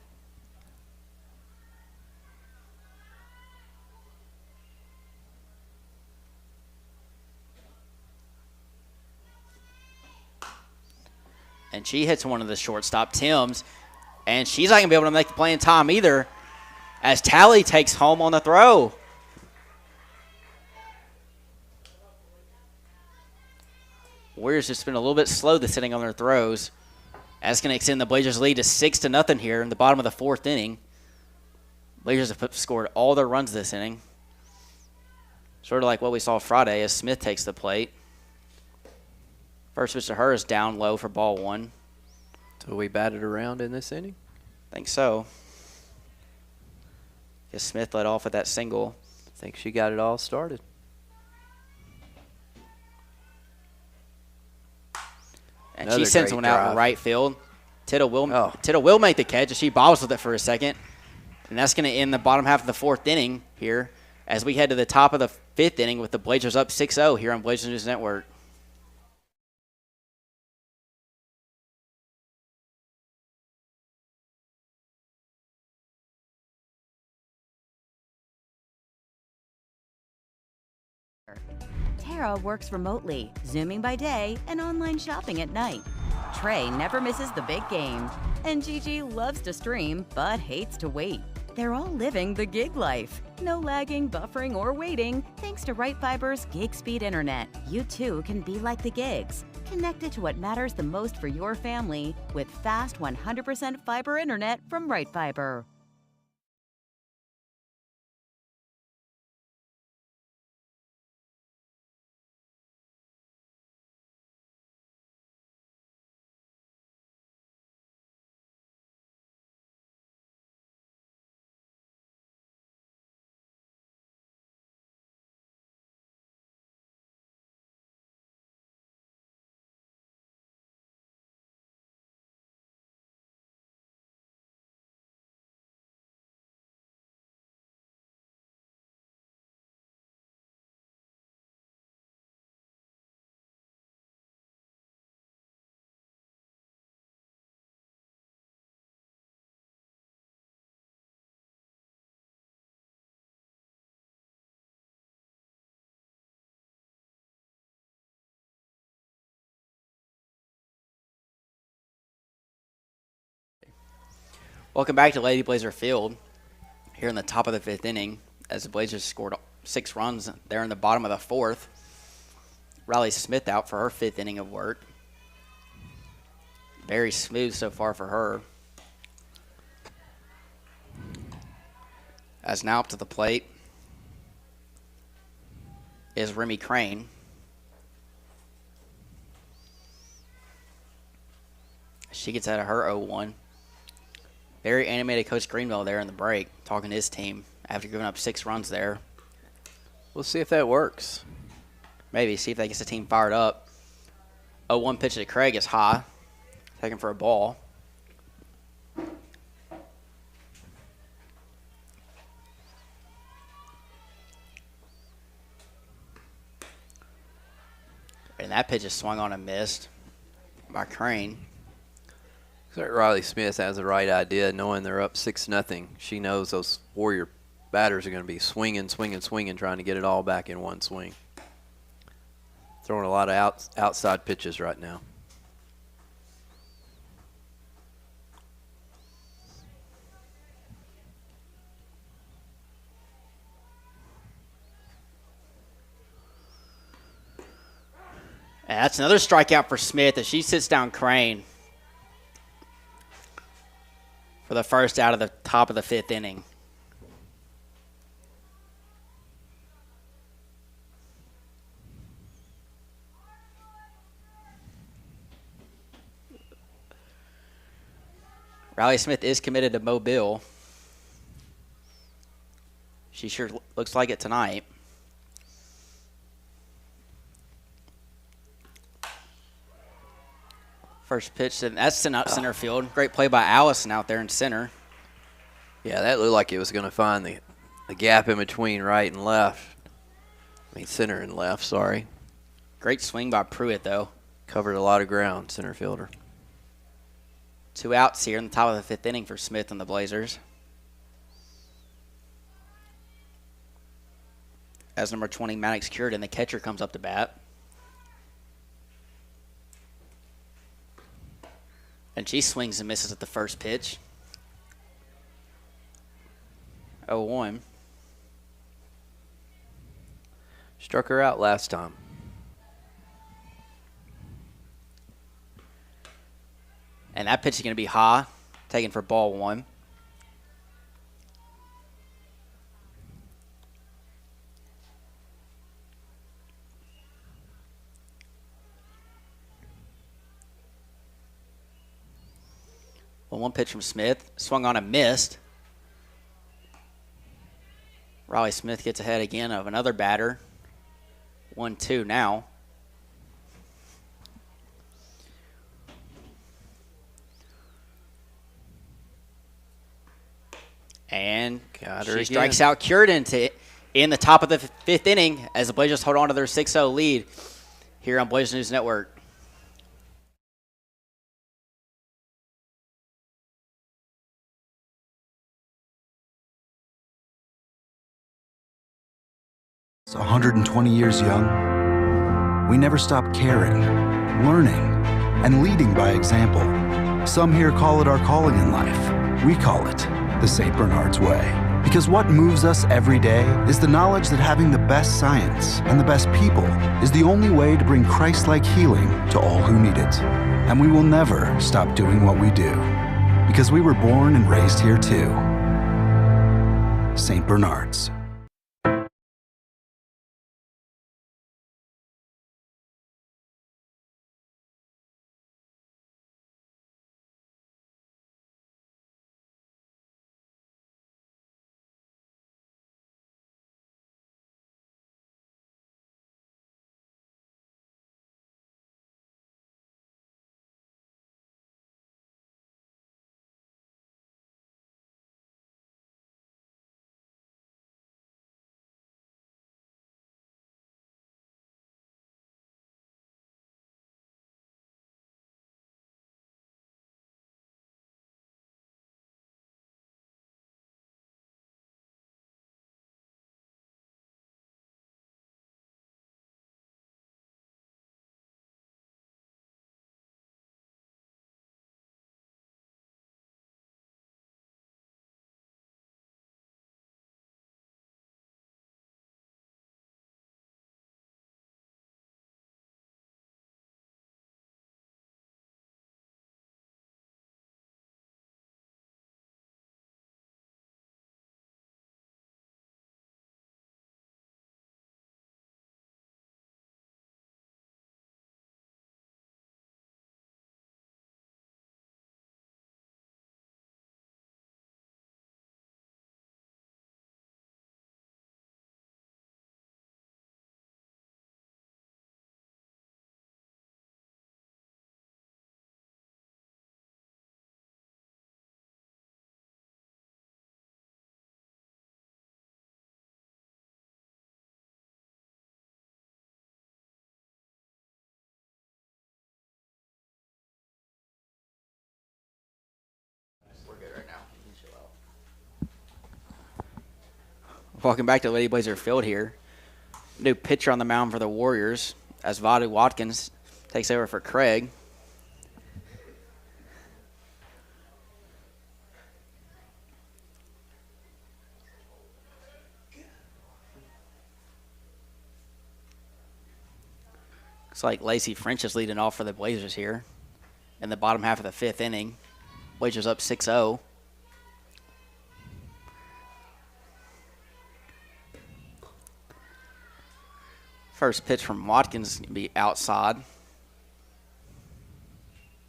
Speaker 1: And she hits one of the shortstop, Timms, and she's not going to be able to make the play in time either as Tally takes home on the throw. Warriors just been a little bit slow this inning on their throws. That's going to extend the Blazers' lead to 6-0 here in the bottom of the 4th inning. Blazers have scored all their runs this inning. Sort of like what we saw Friday as Smith takes the plate. First pitch to her is down low for ball 1.
Speaker 6: So we batted around in this inning?
Speaker 1: I think so. Guess Smith led off with that single.
Speaker 6: I think she got it all started.
Speaker 1: And
Speaker 6: Another
Speaker 1: she sends
Speaker 6: great
Speaker 1: one out in
Speaker 6: drive.
Speaker 1: right field. Tittle will make the catch, and she bobbles with it for a second. And that's going to end the bottom half of the 4th inning here as we head to the top of the 5th inning with the Blazers up 6-0 here on Blazers News Network.
Speaker 3: Tara works remotely, Zooming by day and online shopping at night. Trey never misses the big game. And Gigi loves to stream but hates to wait. They're all living the gig life. No lagging, buffering, or waiting thanks to Right Fiber's gig speed internet. You too can be like the gigs. Connected to what matters the most for your family with fast 100% fiber internet from Right Fiber.
Speaker 1: Welcome back to Lady Blazer Field here in the top of the 5th inning as the Blazers scored 6 runs there in the bottom of the 4th. Riley Smith out for her 5th inning of work. Very smooth so far for her. As now up to the plate is Remy Crane. She gets out of her 0-1. Very animated Coach Greenville there in the break, talking to his team after giving up 6 runs there.
Speaker 6: We'll see if that works.
Speaker 1: Maybe see if that gets the team fired up. 0-1 pitch to Craig is high, taken for a ball. And that pitch is swung on and missed by Crane.
Speaker 6: Riley Smith has the right idea, knowing they're up 6-0. She knows those Warrior batters are going to be swinging, trying to get it all back in one swing. Throwing a lot of outside pitches right now.
Speaker 1: And that's another strikeout for Smith as she sits down Crane for the first out of the top of the 5th inning. Riley Smith is committed to Mobile. She sure looks like it tonight. First pitch, that's sent out center field. Great play by Allison out there in center.
Speaker 6: Yeah, that looked like it was going to find the gap in between right and left. I mean, center and left, sorry.
Speaker 1: Great swing by Pruitt, though.
Speaker 6: Covered a lot of ground, center fielder.
Speaker 1: 2 outs here in the top of the 5th inning for Smith and the Blazers. As number 20, Maddox Cured, and the catcher comes up to bat. And she swings and misses at the first pitch. 0-1.
Speaker 6: Struck her out last time.
Speaker 1: And that pitch is going to be high, taken for ball 1. Well, 1 pitch from Smith. Swung on and missed. Riley Smith gets ahead again of another batter. 1-2 now. And she strikes out Cured in the top of the 5th inning as the Blazers hold on to their 6-0 lead here on Blazers News Network.
Speaker 4: It's 120 years young. We never stop caring, learning, and leading by example. Some here call it our calling in life. We call it the St. Bernard's Way. Because what moves us every day is the knowledge that having the best science and the best people is the only way to bring Christ-like healing to all who need it. And we will never stop doing what we do. Because we were born and raised here too. St. Bernard's.
Speaker 1: Welcome back to Lady Blazer Field here. New pitcher on the mound for the Warriors as Vadu Watkins takes over for Craig. Looks like Lacey French is leading off for the Blazers here in the bottom half of the 5th inning. Blazers up 6-0. First pitch from Watkins is going to be outside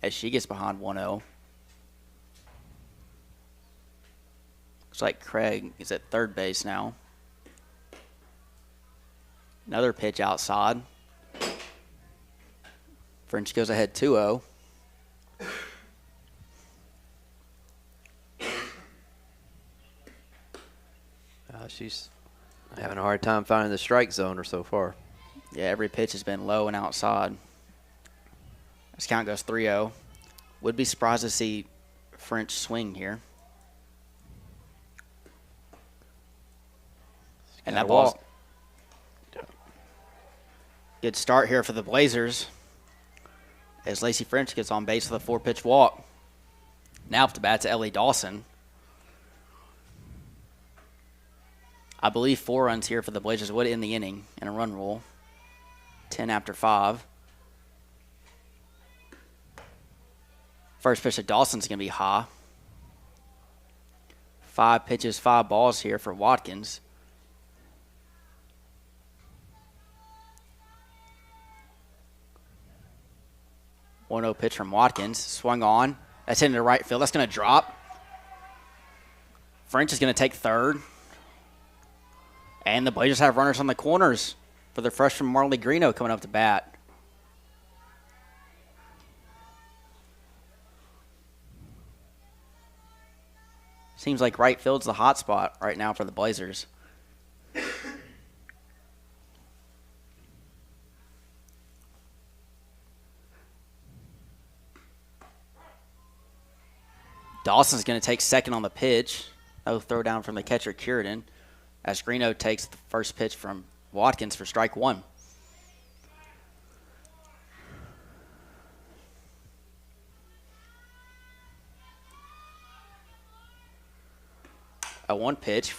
Speaker 1: as she gets behind 1-0. Looks like Craig is at third base now. Another pitch outside. French goes ahead 2-0.
Speaker 6: Having a hard time finding the strike zone so far.
Speaker 1: Yeah, every pitch has been low and outside. This count goes 3-0. Would be surprised to see French swing here. And that ball's good start here for the Blazers as Lacey French gets on base with a 4-pitch walk. Now up to bat to Ellie Dawson. I believe 4 runs here for the Blazers would end the inning in a run rule. 10 after 5. First pitch to Dawson's going to be high. 5 pitches, 5 balls here for Watkins. One 1-0 pitch from Watkins. Swung on. That's hitting to right field. That's going to drop. French is going to take third. And the Blazers have runners on the corners for their freshman Marley Greeno coming up to bat. Seems like right field's the hot spot right now for the Blazers. Dawson's going to take second on the pitch. No throw down from the catcher, Curidan, as Greeno takes the first pitch from Watkins for strike 1. A 1 pitch,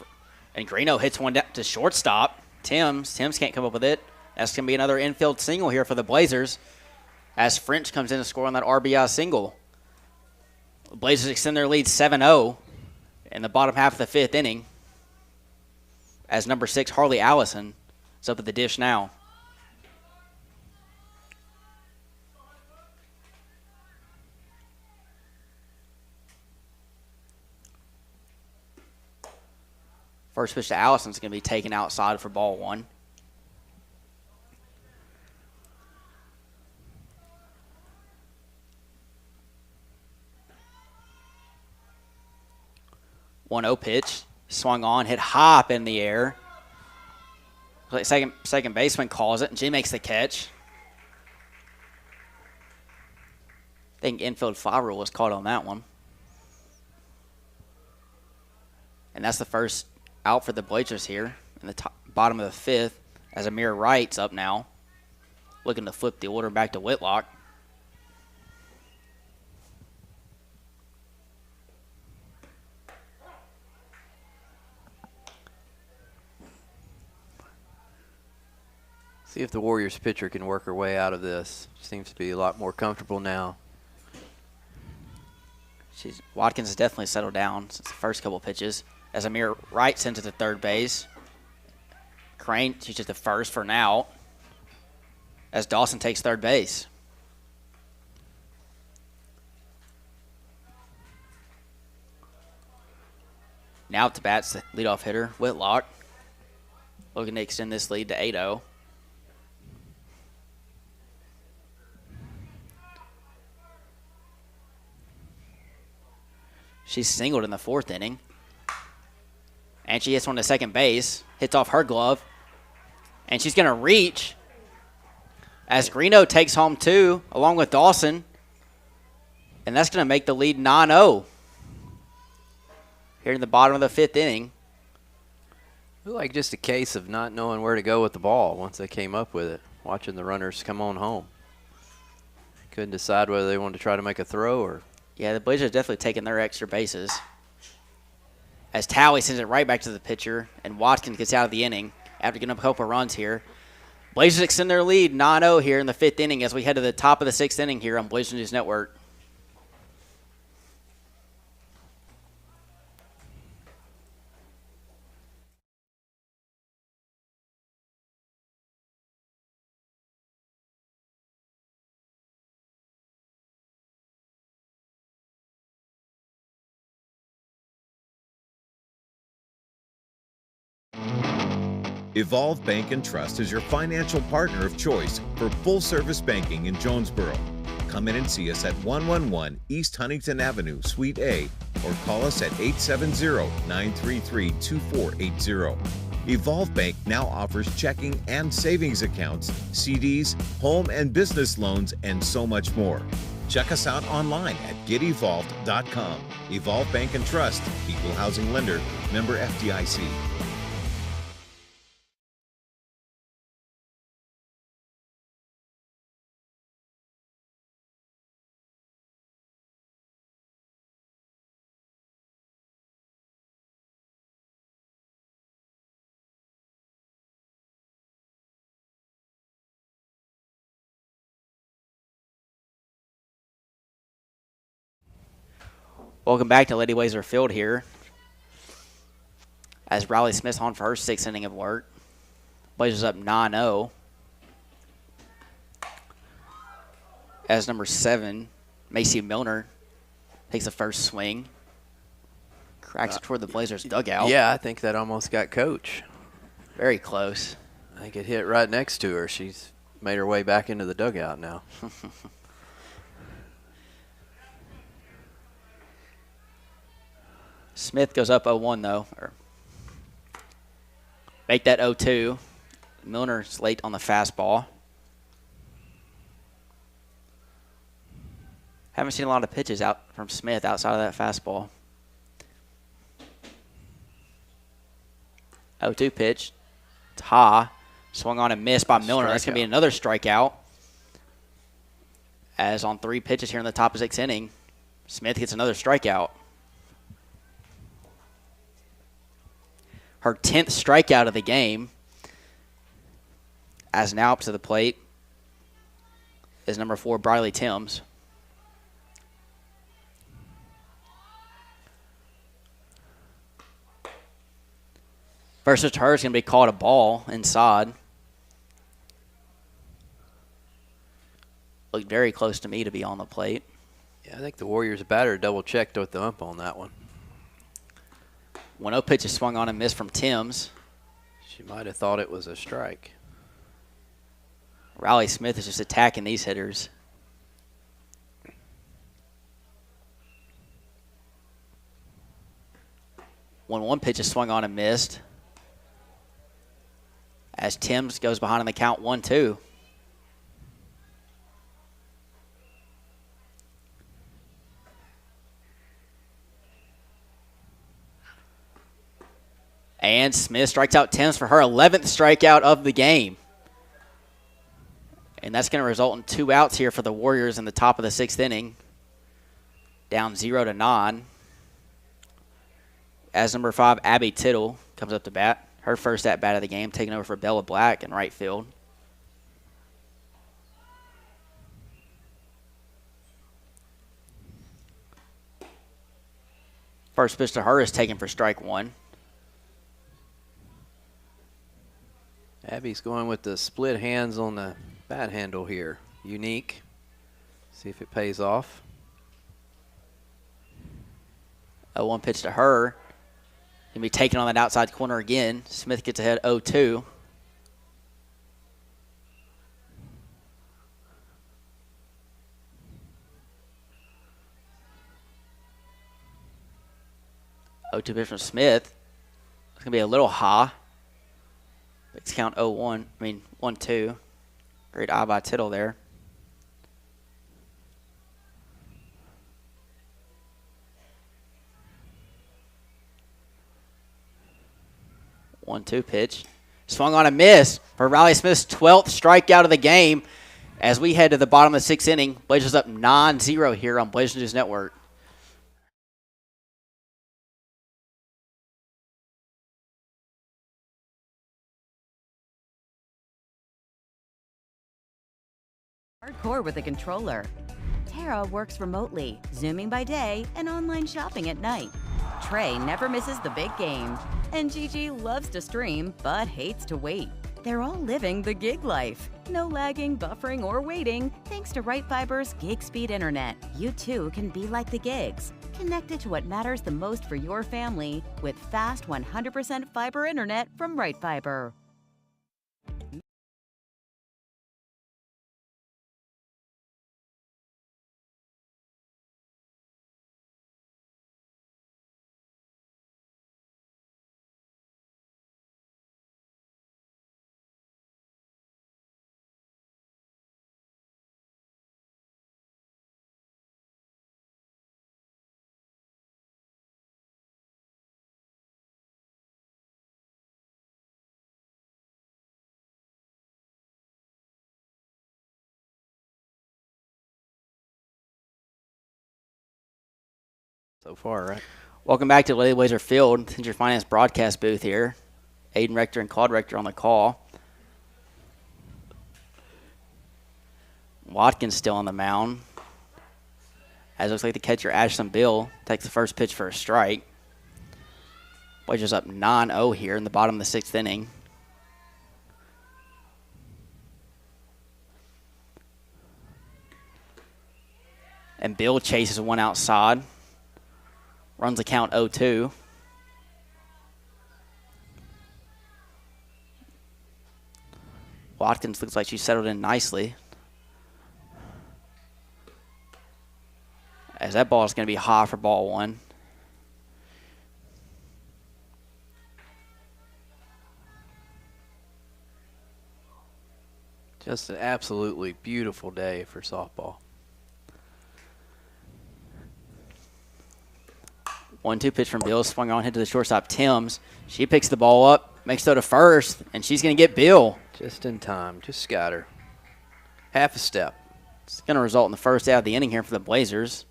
Speaker 1: and Greeno hits one down to shortstop. Timms can't come up with it. That's going to be another infield single here for the Blazers as French comes in to score on that RBI single. The Blazers extend their lead 7-0 in the bottom half of the 5th inning as number 6, Harley Allison, is up at the dish now. First pitch to Allison is going to be taken outside for ball 1. One 1-0 pitch, swung on, hit high up in the air. Second baseman calls it, and G makes the catch. I think infield foul rule was called on that one. And that's the first out for the Blazers here in the bottom of the 5th as Amir Wright's up now, looking to flip the order back to Whitlock.
Speaker 6: See if the Warriors pitcher can work her way out of this. Seems to be a lot more comfortable now.
Speaker 1: Watkins has definitely settled down since the first couple pitches. As Amir Wright sends it to third base. Crane reaches the first for an out. As Dawson takes third base. Now to bat's the leadoff hitter, Whitlock. Looking to extend this lead to 8-0. She's singled in the 4th inning. And she hits one to second base. Hits off her glove. And she's going to reach as Greeno takes home 2 along with Dawson. And that's going to make the lead 9-0 here in the bottom of the 5th inning.
Speaker 6: Like just a case of not knowing where to go with the ball once they came up with it. Watching the runners come on home. Couldn't decide whether they wanted to try to make a throw or...
Speaker 1: Yeah, the Blazers definitely taking their extra bases. As Talley sends it right back to the pitcher, and Watkins gets out of the inning after getting up a couple of runs here. Blazers extend their lead 9-0 here in the 5th inning as we head to the top of the 6th inning here on Blazers News Network.
Speaker 5: Evolve Bank and Trust is your financial partner of choice for full-service banking in Jonesboro. Come in and see us at 111 East Huntington Avenue, Suite A, or call us at 870-933-2480. Evolve Bank now offers checking and savings accounts, CDs, home and business loans, and so much more. Check us out online at getevolved.com. Evolve Bank and Trust, Equal Housing Lender, member FDIC.
Speaker 1: Welcome back to Lady Blazer Field here. As Riley Smith's on for her 6th inning of work. Blazers up 9-0. As number 7, Macy Milner takes the first swing. Cracks it toward the Blazers dugout.
Speaker 6: Yeah, I think that almost got Coach.
Speaker 1: Very close.
Speaker 6: I think it hit right next to her. She's made her way back into the dugout now.
Speaker 1: Smith goes up 0-1 though. Make that 0-2. Milner's late on the fastball. Haven't seen a lot of pitches out from Smith outside of that fastball. 0-2 pitch. It's high. Swung on and missed by Milner. That's going to be another strikeout. As on 3 pitches here in the top of 6th inning, Smith gets another strikeout. Her 10th strikeout of the game. As now up to the plate is number 4, Briley Timms. First pitch to her is going to be called a ball inside. Looked very close to me to be on the plate.
Speaker 6: Yeah, I think the Warriors batter double-checked with the ump on that one.
Speaker 1: 1-0 pitch is swung on and missed from Timms.
Speaker 6: She might have thought it was a strike.
Speaker 1: Riley Smith is just attacking these hitters. One pitch is swung on and missed. As Timms goes behind on the count 1-2. And Smith strikes out Timms for her 11th strikeout of the game. And that's going to result in 2 outs here for the Warriors in the top of the 6th inning. Down 0-9. As number 5, Abby Tittle comes up to bat. Her first at-bat of the game, taking over for Bella Black in right field. First pitch to her is taken for strike 1.
Speaker 6: Abby's going with the split hands on the bat handle here. Unique. See if it pays off.
Speaker 1: 0-1 pitch to her. Going to be taken on that outside corner again. Smith gets ahead 0-2. Pitch from Smith. It's going to be a little high. Let's count 1-2. Great eye by Tittle there. One-two pitch. Swung on a miss for Riley Smith's 12th strikeout of the game as we head to the bottom of the 6th inning. Blazers up 9-0 here on Blazers News Network.
Speaker 3: Hardcore with a controller. Tara works remotely, Zooming by day and online shopping at night. Trey never misses the big game. And Gigi loves to stream but hates to wait. They're all living the gig life. No lagging, buffering, or waiting thanks to Right Fiber's gig speed internet. You too can be like the gigs. Connected to what matters the most for your family with fast 100% fiber internet from Right Fiber.
Speaker 6: so far, right?
Speaker 1: Welcome back to Lady Blazer Field, Century Finance broadcast booth here. Aiden Rector and Claude Rector on the call. Watkins still on the mound. As it looks like the catcher, Ashton Bill, takes the first pitch for a strike. Blazers up 9-0 here in the bottom of the sixth inning. And Bill chases one outside. Runs the count 0-2. Watkins looks like she settled in nicely. As that ball is going to be high for ball one.
Speaker 6: Just an absolutely beautiful day for softball.
Speaker 1: 1-2 pitch from Bill, swung on, hit to the shortstop, Timms. She picks the ball up, makes throw to first, and she's going to get Bill.
Speaker 6: Just in time, just got her. Half a step.
Speaker 1: It's going to result in the first out of the inning here for the Blazers.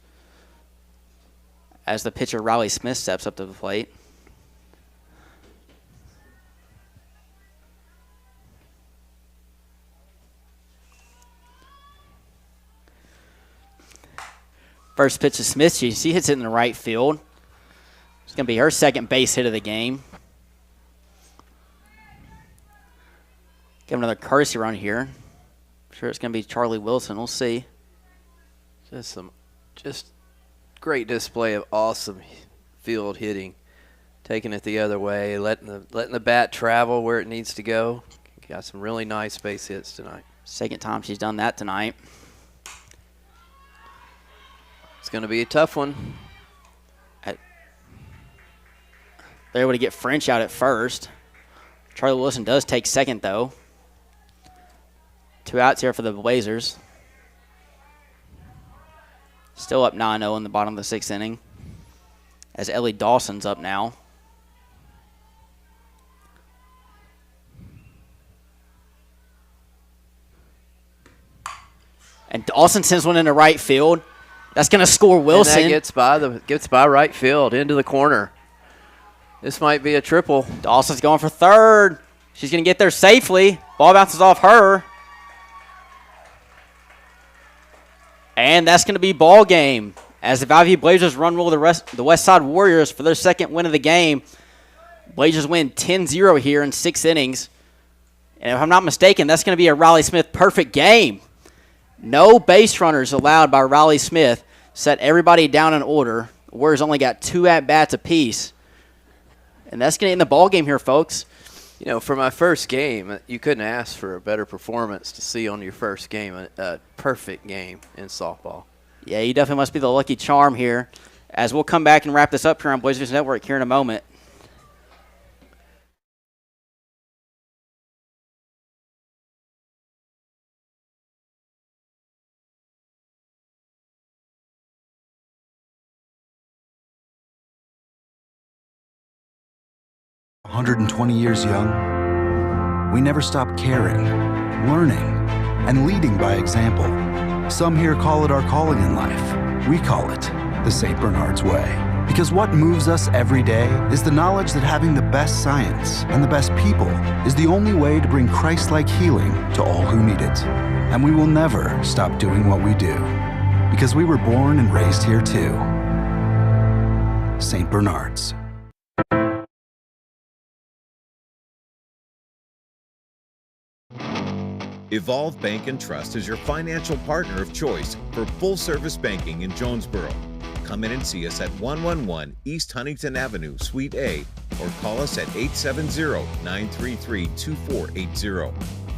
Speaker 1: As the pitcher, Riley Smith, steps up to the plate. First pitch to Smith, she hits it in the right field. It's going to be her second base hit of the game. Give another courtesy run here. I'm sure it's going to be Charlie Wilson. We'll see.
Speaker 6: Just great display of awesome field hitting. Taking it the other way, letting the bat travel where it needs to go. Got some really nice base hits tonight.
Speaker 1: Second time she's done that tonight.
Speaker 6: It's going to be a tough one.
Speaker 1: They're able to get French out at first. Charlie Wilson does take second, though. 2 outs here for the Blazers. Still up 9-0 in the bottom of the sixth inning. As Ellie Dawson's up now. And Dawson sends one into right field. That's going to score Wilson.
Speaker 6: And that gets by right field into the corner. This might be a triple.
Speaker 1: Dawson's going for third. She's going to get there safely. Ball bounces off her. And that's going to be ball game. As the Valley View Blazers run rule the Westside Warriors for their second win of the game. Blazers win 10-0 here in 6 innings. And if I'm not mistaken, that's going to be a Riley Smith perfect game. No base runners allowed by Riley Smith. Set everybody down in order. The Warriors only got 2 at-bats apiece. And that's going to end the ball game here, folks.
Speaker 6: You know, for my first game, you couldn't ask for a better performance to see on your first game, a perfect game in softball.
Speaker 1: Yeah, you definitely must be the lucky charm here. As we'll come back and wrap this up here on Blazers Network here in a moment.
Speaker 4: – 120 years young, we never stop caring, learning, and leading by example. Some here call it our calling in life. We call it the St. Bernard's Way. Because what moves us every day is the knowledge that having the best science and the best people is the only way to bring Christ-like healing to all who need it. And we will never stop doing what we do. Because we were born and raised here too. St. Bernard's.
Speaker 5: Evolve Bank and Trust is your financial partner of choice for full-service banking in Jonesboro. Come in and see us at 111 East Huntington Avenue, Suite A, or call us at 870-933-2480.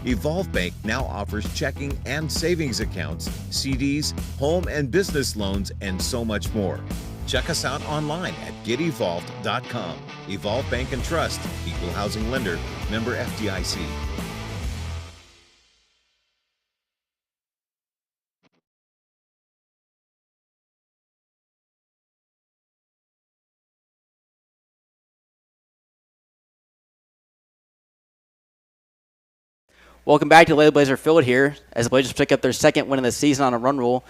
Speaker 5: Evolve Bank now offers checking and savings accounts, CDs, home and business loans, and so much more. Check us out online at getevolved.com. Evolve Bank and Trust, Equal Housing Lender, member FDIC.
Speaker 1: Welcome back to Lady Blazer Field here as the Blazers pick up their second win of the season on a run rule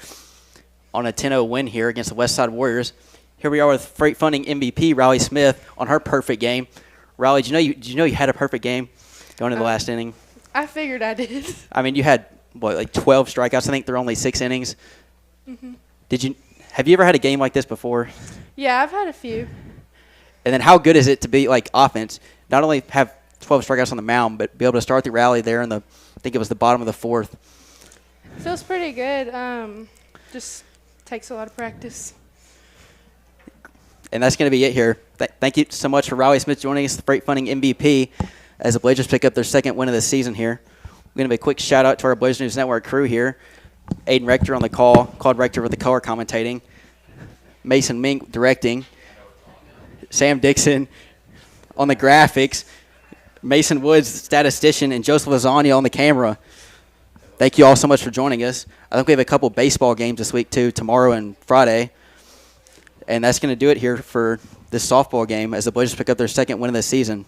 Speaker 1: on a 10-0 win here against the Westside Warriors. Here we are with Freight Funding MVP Riley Smith on her perfect game. Riley, did you know you had a perfect game going into the last inning?
Speaker 7: I figured I did.
Speaker 1: I mean, you had like 12 strikeouts. I think they're only 6 innings. Have you ever had a game like this before?
Speaker 7: Yeah, I've had a few.
Speaker 1: And then how good is it to be like offense? Not only have 12 strikeouts on the mound, but be able to start the rally there in I think it was the bottom of the 4th.
Speaker 7: Feels pretty good. Just takes a lot of practice.
Speaker 1: And that's going to be it here. Thank you so much for Riley Smith joining us, the Freight Funding MVP, as the Blazers pick up their 2nd win of the season here. We're going to give a quick shout-out to our Blazers News Network crew here. Aiden Rector on the call, Claude Rector with the color commentating, Mason Mink directing, Sam Dixon on the graphics, Mason Woods, statistician, and Joseph Lasagna on the camera. Thank you all so much for joining us. I think we have a couple baseball games this week, too, tomorrow and Friday. And that's going to do it here for this softball game as the Blazers pick up their 2nd win of the season.